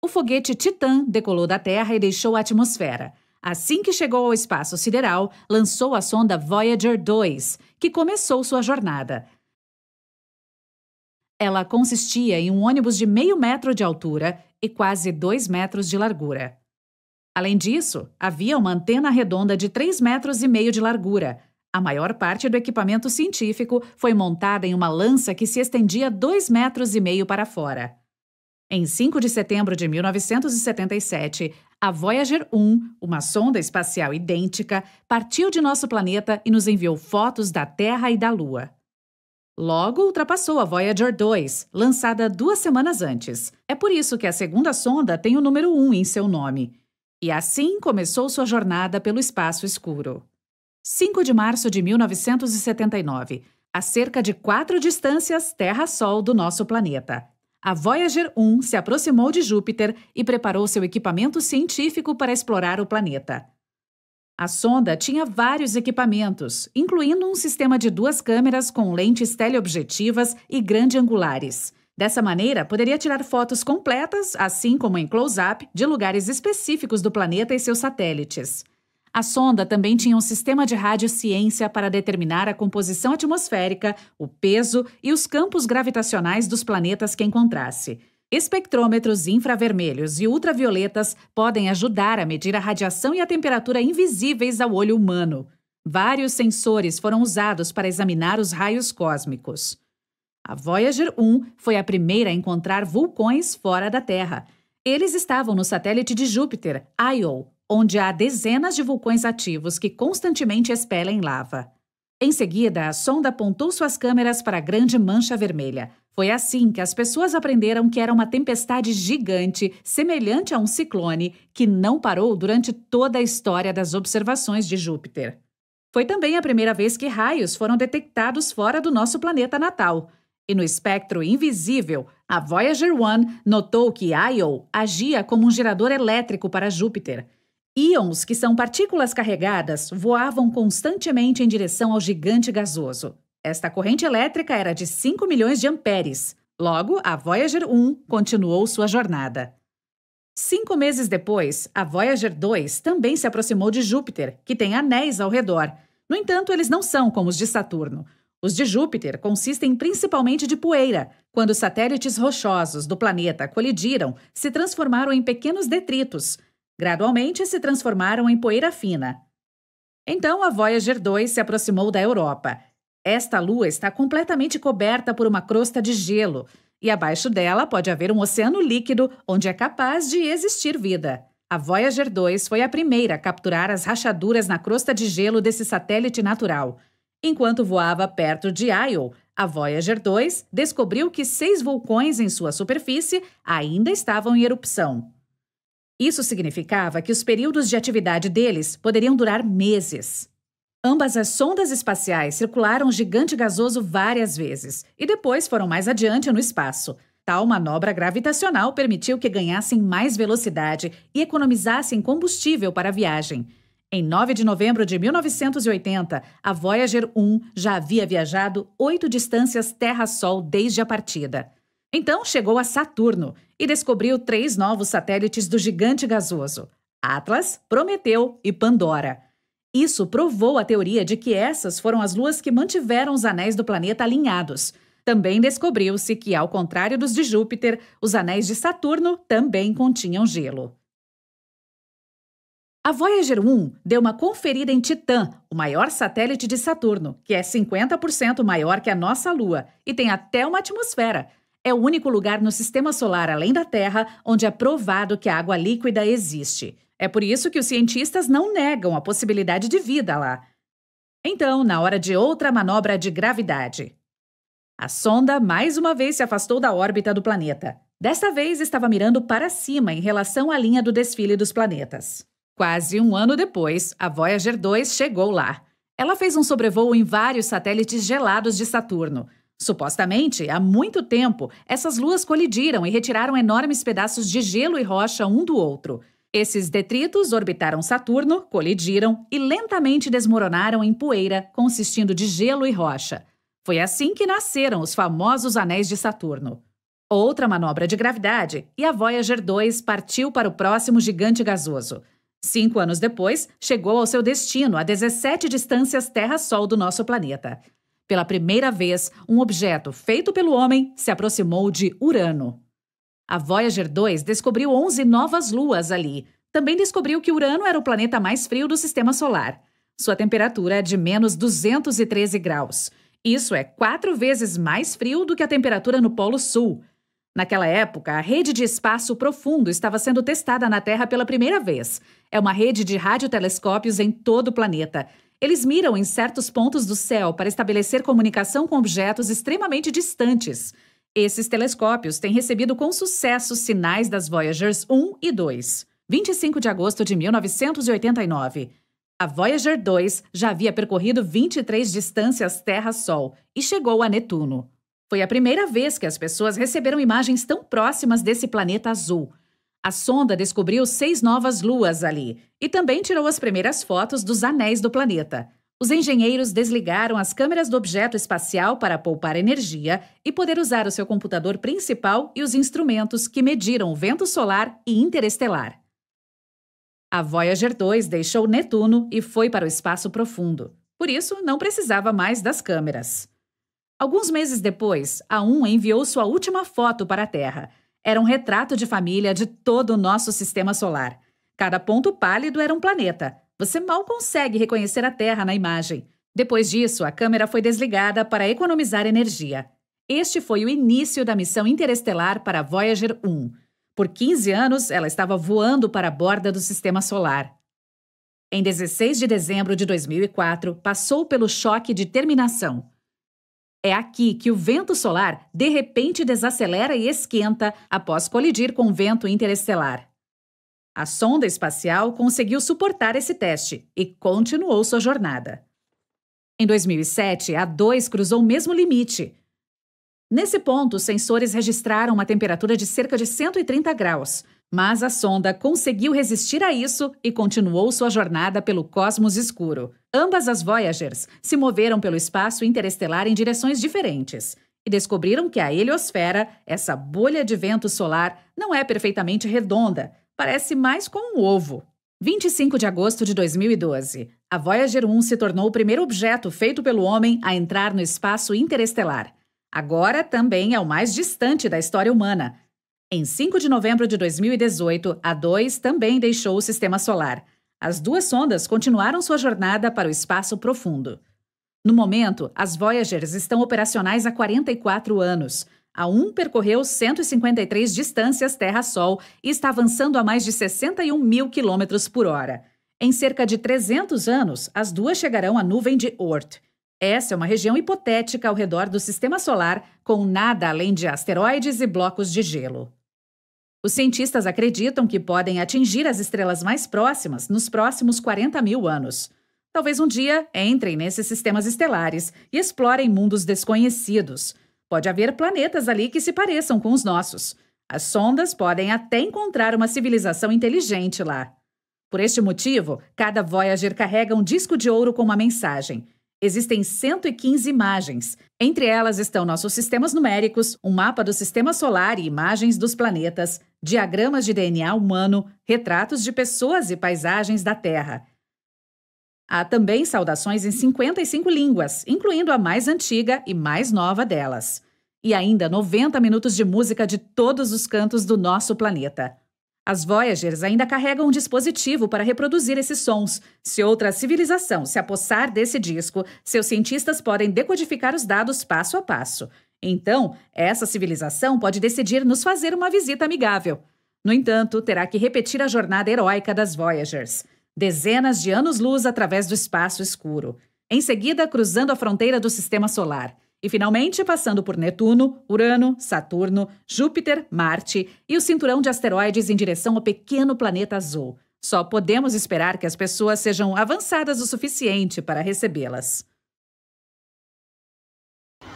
E: O foguete Titan decolou da Terra e deixou a atmosfera. Assim que chegou ao espaço sideral, lançou a sonda Voyager 2, que começou sua jornada. Ela consistia em um ônibus de meio metro de altura e quase 2 metros de largura. Além disso, havia uma antena redonda de 3,5 metros de largura. A maior parte do equipamento científico foi montada em uma lança que se estendia 2,5 metros para fora. Em 5 de setembro de 1977, a Voyager 1, uma sonda espacial idêntica, partiu de nosso planeta e nos enviou fotos da Terra e da Lua. Logo, ultrapassou a Voyager 2, lançada 2 semanas antes. É por isso que a segunda sonda tem o número 1 em seu nome. E assim começou sua jornada pelo espaço escuro. 5 de março de 1979, a cerca de 4 distâncias Terra-Sol do nosso planeta. A Voyager 1 se aproximou de Júpiter e preparou seu equipamento científico para explorar o planeta. A sonda tinha vários equipamentos, incluindo um sistema de 2 câmeras com lentes teleobjetivas e grande-angulares. Dessa maneira, poderia tirar fotos completas, assim como em close-up, de lugares específicos do planeta e seus satélites. A sonda também tinha um sistema de radiociência para determinar a composição atmosférica, o peso e os campos gravitacionais dos planetas que encontrasse. Espectrômetros infravermelhos e ultravioletas podem ajudar a medir a radiação e a temperatura invisíveis ao olho humano. Vários sensores foram usados para examinar os raios cósmicos. A Voyager 1 foi a primeira a encontrar vulcões fora da Terra. Eles estavam no satélite de Júpiter, Io, onde há dezenas de vulcões ativos que constantemente expelem lava. Em seguida, a sonda apontou suas câmeras para a grande mancha vermelha. Foi assim que as pessoas aprenderam que era uma tempestade gigante, semelhante a um ciclone, que não parou durante toda a história das observações de Júpiter. Foi também a primeira vez que raios foram detectados fora do nosso planeta natal. E no espectro invisível, a Voyager 1 notou que Io agia como um gerador elétrico para Júpiter. Íons, que são partículas carregadas, voavam constantemente em direção ao gigante gasoso. Esta corrente elétrica era de 5 milhões de amperes. Logo, a Voyager 1 continuou sua jornada. 5 meses depois, a Voyager 2 também se aproximou de Júpiter, que tem anéis ao redor. No entanto, eles não são como os de Saturno. Os de Júpiter consistem principalmente de poeira. Quando os satélites rochosos do planeta colidiram, se transformaram em pequenos detritos. Gradualmente, se transformaram em poeira fina. Então, a Voyager 2 se aproximou da Europa. Esta lua está completamente coberta por uma crosta de gelo, e abaixo dela pode haver um oceano líquido onde é capaz de existir vida. A Voyager 2 foi a primeira a capturar as rachaduras na crosta de gelo desse satélite natural. Enquanto voava perto de Io, a Voyager 2 descobriu que 6 vulcões em sua superfície ainda estavam em erupção. Isso significava que os períodos de atividade deles poderiam durar meses. Ambas as sondas espaciais circularam o gigante gasoso várias vezes e depois foram mais adiante no espaço. Tal manobra gravitacional permitiu que ganhassem mais velocidade e economizassem combustível para a viagem. Em 9 de novembro de 1980, a Voyager 1 já havia viajado 8 distâncias Terra-Sol desde a partida. Então chegou a Saturno e descobriu 3 novos satélites do gigante gasoso: Atlas, Prometeu e Pandora. Isso provou a teoria de que essas foram as luas que mantiveram os anéis do planeta alinhados. Também descobriu-se que, ao contrário dos de Júpiter, os anéis de Saturno também continham gelo. A Voyager 1 deu uma conferida em Titã, o maior satélite de Saturno, que é 50% maior que a nossa Lua e tem até uma atmosfera. É o único lugar no Sistema Solar, além da Terra, onde é provado que a água líquida existe. É por isso que os cientistas não negam a possibilidade de vida lá. Então, na hora de outra manobra de gravidade. A sonda mais uma vez se afastou da órbita do planeta. Desta vez estava mirando para cima em relação à linha do desfile dos planetas. Quase um ano depois, a Voyager 2 chegou lá. Ela fez um sobrevoo em vários satélites gelados de Saturno. Supostamente, há muito tempo, essas luas colidiram e retiraram enormes pedaços de gelo e rocha um do outro. Esses detritos orbitaram Saturno, colidiram e lentamente desmoronaram em poeira, consistindo de gelo e rocha. Foi assim que nasceram os famosos anéis de Saturno. Outra manobra de gravidade e a Voyager 2 partiu para o próximo gigante gasoso. 5 anos depois, chegou ao seu destino a 17 distâncias Terra-Sol do nosso planeta. Pela primeira vez, um objeto feito pelo homem se aproximou de Urano. A Voyager 2 descobriu 11 novas luas ali. Também descobriu que Urano era o planeta mais frio do Sistema Solar. Sua temperatura é de menos 213 graus. Isso é 4 vezes mais frio do que a temperatura no Polo Sul. Naquela época, a rede de espaço profundo estava sendo testada na Terra pela primeira vez. É uma rede de radiotelescópios em todo o planeta. Eles miram em certos pontos do céu para estabelecer comunicação com objetos extremamente distantes. Esses telescópios têm recebido com sucesso sinais das Voyagers 1 e 2. 25 de agosto de 1989. A Voyager 2 já havia percorrido 23 distâncias Terra-Sol e chegou a Netuno. Foi a primeira vez que as pessoas receberam imagens tão próximas desse planeta azul. A sonda descobriu 6 novas luas ali e também tirou as primeiras fotos dos anéis do planeta. Os engenheiros desligaram as câmeras do objeto espacial para poupar energia e poder usar o seu computador principal e os instrumentos que mediram o vento solar e interestelar. A Voyager 2 deixou Netuno e foi para o espaço profundo. Por isso, não precisava mais das câmeras. Alguns meses depois, a 1 enviou sua última foto para a Terra. Era um retrato de família de todo o nosso sistema solar. Cada ponto pálido era um planeta. Você mal consegue reconhecer a Terra na imagem. Depois disso, a câmera foi desligada para economizar energia. Este foi o início da missão interestelar para a Voyager 1. Por 15 anos, ela estava voando para a borda do sistema solar. Em 16 de dezembro de 2004, passou pelo choque de terminação. É aqui que o vento solar, de repente, desacelera e esquenta após colidir com o vento interestelar. A sonda espacial conseguiu suportar esse teste e continuou sua jornada. Em 2007, a 2 cruzou o mesmo limite. Nesse ponto, os sensores registraram uma temperatura de cerca de 130 graus, mas a sonda conseguiu resistir a isso e continuou sua jornada pelo cosmos escuro. Ambas as Voyagers se moveram pelo espaço interestelar em direções diferentes e descobriram que a heliosfera, essa bolha de vento solar, não é perfeitamente redonda, parece mais com um ovo. 25 de agosto de 2012, a Voyager 1 se tornou o primeiro objeto feito pelo homem a entrar no espaço interestelar. Agora também é o mais distante da história humana. Em 5 de novembro de 2018, a 2 também deixou o sistema solar. As duas sondas continuaram sua jornada para o espaço profundo. No momento, as Voyagers estão operacionais há 44 anos. A 1 percorreu 153 distâncias Terra-Sol e está avançando a mais de 61 mil quilômetros por hora. Em cerca de 300 anos, as duas chegarão à nuvem de Oort. Essa é uma região hipotética ao redor do sistema solar, com nada além de asteroides e blocos de gelo. Os cientistas acreditam que podem atingir as estrelas mais próximas nos próximos 40 mil anos. Talvez um dia entrem nesses sistemas estelares e explorem mundos desconhecidos. Pode haver planetas ali que se pareçam com os nossos. As sondas podem até encontrar uma civilização inteligente lá. Por este motivo, cada Voyager carrega um disco de ouro com uma mensagem. Existem 115 imagens. Entre elas estão nossos sistemas numéricos, um mapa do sistema solar e imagens dos planetas, diagramas de DNA humano, retratos de pessoas e paisagens da Terra. Há também saudações em 55 línguas, incluindo a mais antiga e mais nova delas. E ainda 90 minutos de música de todos os cantos do nosso planeta. As Voyagers ainda carregam um dispositivo para reproduzir esses sons. Se outra civilização se apossar desse disco, seus cientistas podem decodificar os dados passo a passo. Então, essa civilização pode decidir nos fazer uma visita amigável. No entanto, terá que repetir a jornada heróica das Voyagers. Dezenas de anos-luz através do espaço escuro. Em seguida, cruzando a fronteira do sistema solar. E, finalmente, passando por Netuno, Urano, Saturno, Júpiter, Marte e o cinturão de asteroides em direção ao pequeno planeta azul. Só podemos esperar que as pessoas sejam avançadas o suficiente para recebê-las.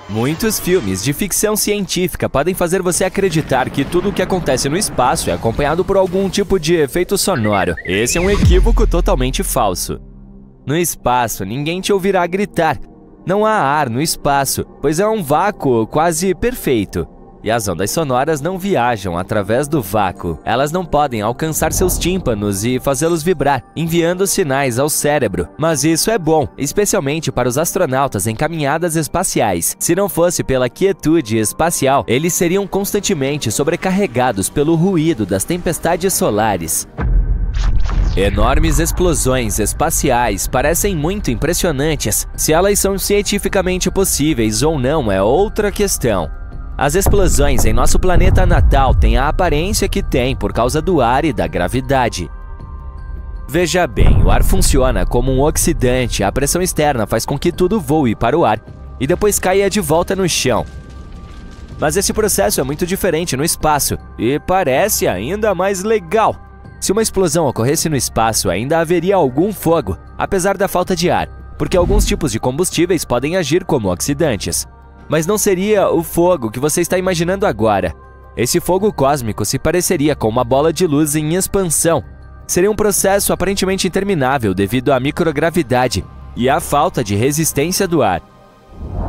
B: Muitos filmes de ficção científica podem fazer você acreditar que tudo o que acontece no espaço é acompanhado por algum tipo de efeito sonoro. Esse é um equívoco totalmente falso. No espaço, ninguém te ouvirá gritar. Não há ar no espaço, pois é um vácuo quase perfeito. E as ondas sonoras não viajam através do vácuo. Elas não podem alcançar seus tímpanos e fazê-los vibrar, enviando sinais ao cérebro. Mas isso é bom, especialmente para os astronautas em caminhadas espaciais. Se não fosse pela quietude espacial, eles seriam constantemente sobrecarregados pelo ruído das tempestades solares. Enormes explosões espaciais parecem muito impressionantes. Se elas são cientificamente possíveis ou não é outra questão. As explosões em nosso planeta natal têm a aparência que têm por causa do ar e da gravidade. Veja bem, o ar funciona como um oxidante. A pressão externa faz com que tudo voe para o ar e depois caia de volta no chão. Mas esse processo é muito diferente no espaço e parece ainda mais legal. Se uma explosão ocorresse no espaço, ainda haveria algum fogo, apesar da falta de ar, porque alguns tipos de combustíveis podem agir como oxidantes. Mas não seria o fogo que você está imaginando agora. Esse fogo cósmico se pareceria com uma bola de luz em expansão. Seria um processo aparentemente interminável devido à microgravidade e à falta de resistência do ar.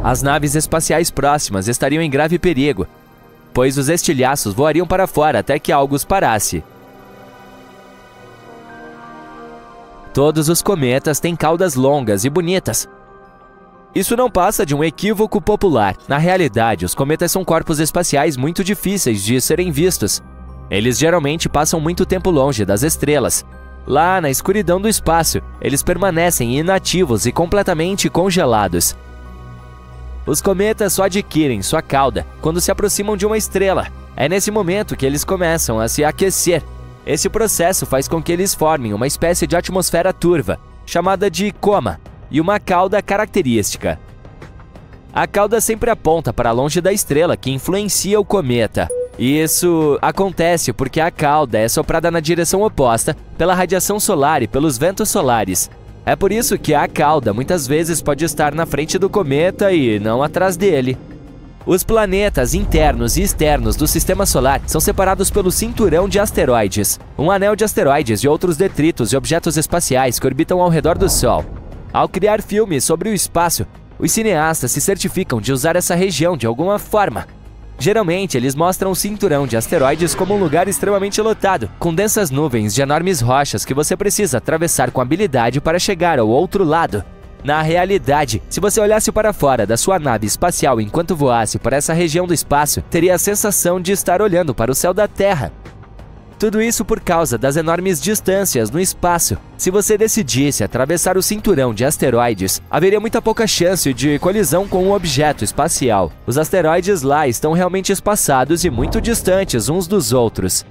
B: As naves espaciais próximas estariam em grave perigo, pois os estilhaços voariam para fora até que algo os parasse. Todos os cometas têm caudas longas e bonitas. Isso não passa de um equívoco popular. Na realidade, os cometas são corpos espaciais muito difíceis de serem vistos. Eles geralmente passam muito tempo longe das estrelas. Lá na escuridão do espaço, eles permanecem inativos e completamente congelados. Os cometas só adquirem sua cauda quando se aproximam de uma estrela. É nesse momento que eles começam a se aquecer. Esse processo faz com que eles formem uma espécie de atmosfera turva, chamada de coma, e uma cauda característica. A cauda sempre aponta para longe da estrela que influencia o cometa. E isso acontece porque a cauda é soprada na direção oposta pela radiação solar e pelos ventos solares. É por isso que a cauda muitas vezes pode estar na frente do cometa e não atrás dele. Os planetas internos e externos do Sistema Solar são separados pelo cinturão de asteroides, um anel de asteroides e outros detritos e objetos espaciais que orbitam ao redor do Sol. Ao criar filmes sobre o espaço, os cineastas se certificam de usar essa região de alguma forma. Geralmente, eles mostram o cinturão de asteroides como um lugar extremamente lotado, com densas nuvens de enormes rochas que você precisa atravessar com habilidade para chegar ao outro lado. Na realidade, se você olhasse para fora da sua nave espacial enquanto voasse por essa região do espaço, teria a sensação de estar olhando para o céu da Terra. Tudo isso por causa das enormes distâncias no espaço. Se você decidisse atravessar o cinturão de asteroides, haveria muita pouca chance de colisão com um objeto espacial. Os asteroides lá estão realmente espaçados e muito distantes uns dos outros.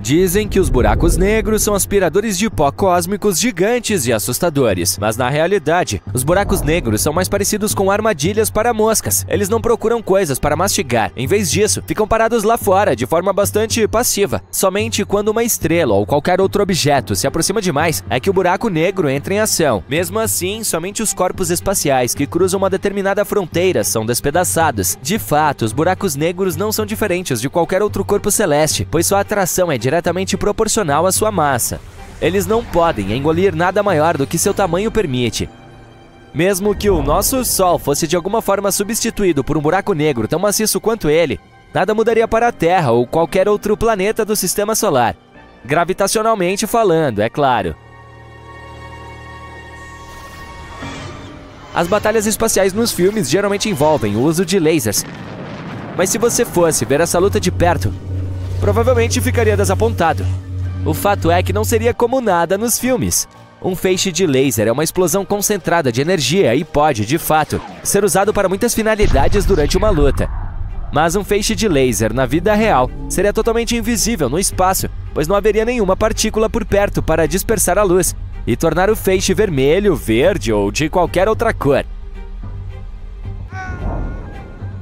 B: Dizem que os buracos negros são aspiradores de pó cósmicos gigantes e assustadores, mas na realidade, os buracos negros são mais parecidos com armadilhas para moscas. Eles não procuram coisas para mastigar, em vez disso, ficam parados lá fora de forma bastante passiva. Somente quando uma estrela ou qualquer outro objeto se aproxima demais é que o buraco negro entra em ação. Mesmo assim, somente os corpos espaciais que cruzam uma determinada fronteira são despedaçados. De fato, os buracos negros não são diferentes de qualquer outro corpo celeste, pois sua atração é diretamente proporcional à sua massa. Eles não podem engolir nada maior do que seu tamanho permite. Mesmo que o nosso Sol fosse de alguma forma substituído por um buraco negro tão maciço quanto ele, nada mudaria para a Terra ou qualquer outro planeta do Sistema Solar. Gravitacionalmente falando, é claro. As batalhas espaciais nos filmes geralmente envolvem o uso de lasers. Mas se você fosse ver essa luta de perto, provavelmente ficaria desapontado. O fato é que não seria como nada nos filmes. Um feixe de laser é uma explosão concentrada de energia e pode, de fato, ser usado para muitas finalidades durante uma luta. Mas um feixe de laser na vida real seria totalmente invisível no espaço, pois não haveria nenhuma partícula por perto para dispersar a luz e tornar o feixe vermelho, verde ou de qualquer outra cor.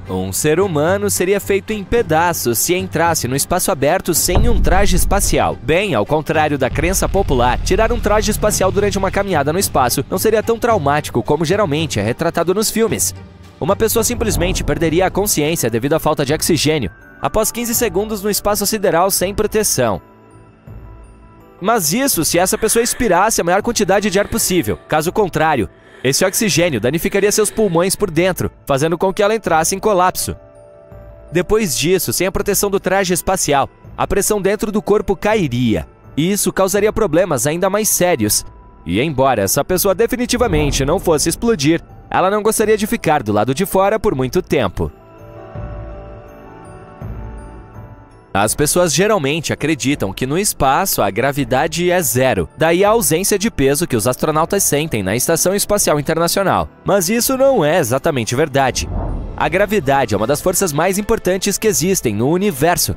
B: Um ser humano seria feito em pedaços se entrasse no espaço aberto sem um traje espacial. Bem, ao contrário da crença popular, tirar um traje espacial durante uma caminhada no espaço não seria tão traumático como geralmente é retratado nos filmes. Uma pessoa simplesmente perderia a consciência devido à falta de oxigênio após 15 segundos no espaço sideral sem proteção. Mas isso se essa pessoa expirasse a maior quantidade de ar possível. Caso contrário, esse oxigênio danificaria seus pulmões por dentro, fazendo com que ela entrasse em colapso. Depois disso, sem a proteção do traje espacial, a pressão dentro do corpo cairia, e isso causaria problemas ainda mais sérios. E embora essa pessoa definitivamente não fosse explodir, ela não gostaria de ficar do lado de fora por muito tempo. As pessoas geralmente acreditam que no espaço a gravidade é zero, daí a ausência de peso que os astronautas sentem na Estação Espacial Internacional. Mas isso não é exatamente verdade. A gravidade é uma das forças mais importantes que existem no universo.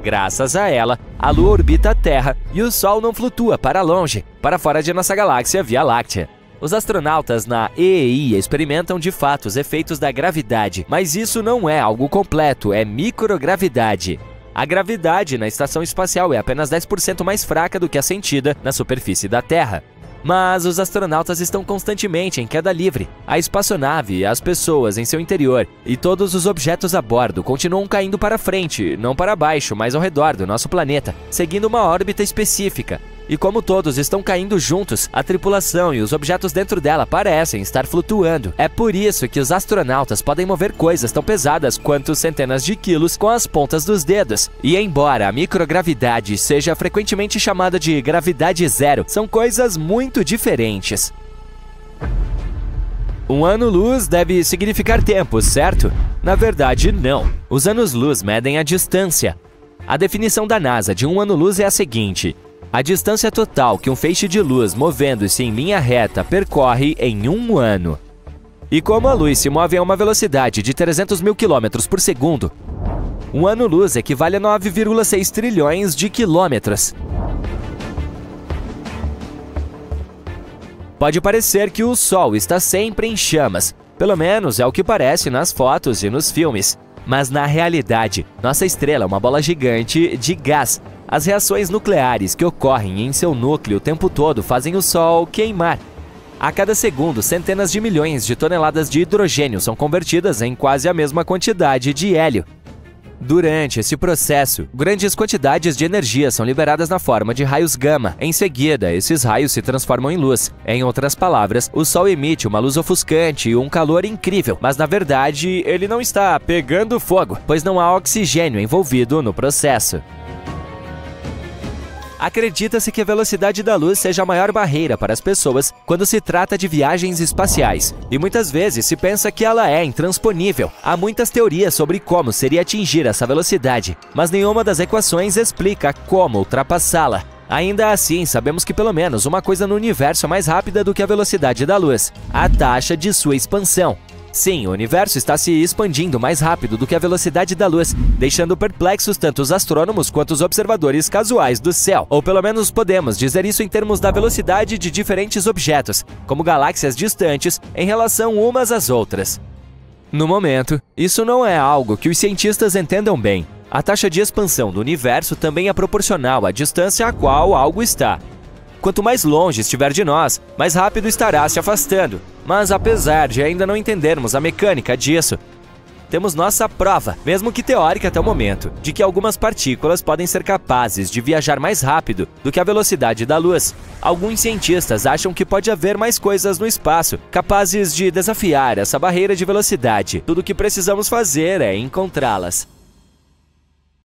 B: Graças a ela, a Lua orbita a Terra e o Sol não flutua para longe, para fora de nossa galáxia Via Láctea. Os astronautas na EEI experimentam de fato os efeitos da gravidade, mas isso não é algo completo, é microgravidade. A gravidade na estação espacial é apenas 10% mais fraca do que a sentida na superfície da Terra. Mas os astronautas estão constantemente em queda livre. A espaçonave, as pessoas em seu interior e todos os objetos a bordo continuam caindo para frente, não para baixo, mas ao redor do nosso planeta, seguindo uma órbita específica. E como todos estão caindo juntos, a tripulação e os objetos dentro dela parecem estar flutuando. É por isso que os astronautas podem mover coisas tão pesadas quanto centenas de quilos com as pontas dos dedos. E embora a microgravidade seja frequentemente chamada de gravidade zero, são coisas muito diferentes. Um ano-luz deve significar tempo, certo? Na verdade, não. Os anos-luz medem a distância. A definição da NASA de um ano-luz é a seguinte: a distância total que um feixe de luz movendo-se em linha reta percorre em um ano. E como a luz se move a uma velocidade de 300 mil quilômetros por segundo, um ano-luz equivale a 9,6 trilhões de quilômetros. Pode parecer que o Sol está sempre em chamas, pelo menos é o que parece nas fotos e nos filmes. Mas na realidade, nossa estrela é uma bola gigante de gás. As reações nucleares que ocorrem em seu núcleo o tempo todo fazem o Sol queimar. A cada segundo, centenas de milhões de toneladas de hidrogênio são convertidas em quase a mesma quantidade de hélio. Durante esse processo, grandes quantidades de energia são liberadas na forma de raios gama. Em seguida, esses raios se transformam em luz. Em outras palavras, o Sol emite uma luz ofuscante e um calor incrível, mas na verdade ele não está pegando fogo, pois não há oxigênio envolvido no processo. Acredita-se que a velocidade da luz seja a maior barreira para as pessoas quando se trata de viagens espaciais, e muitas vezes se pensa que ela é intransponível. Há muitas teorias sobre como seria atingir essa velocidade, mas nenhuma das equações explica como ultrapassá-la. Ainda assim, sabemos que pelo menos uma coisa no universo é mais rápida do que a velocidade da luz: a taxa de sua expansão. Sim, o universo está se expandindo mais rápido do que a velocidade da luz, deixando perplexos tanto os astrônomos quanto os observadores casuais do céu. Ou pelo menos podemos dizer isso em termos da velocidade de diferentes objetos, como galáxias distantes, em relação umas às outras. No momento, isso não é algo que os cientistas entendam bem. A taxa de expansão do universo também é proporcional à distância a qual algo está. Quanto mais longe estiver de nós, mais rápido estará se afastando. Mas apesar de ainda não entendermos a mecânica disso, temos nossa prova, mesmo que teórica até o momento, de que algumas partículas podem ser capazes de viajar mais rápido do que a velocidade da luz. Alguns cientistas acham que pode haver mais coisas no espaço, capazes de desafiar essa barreira de velocidade. Tudo o que precisamos fazer é encontrá-las.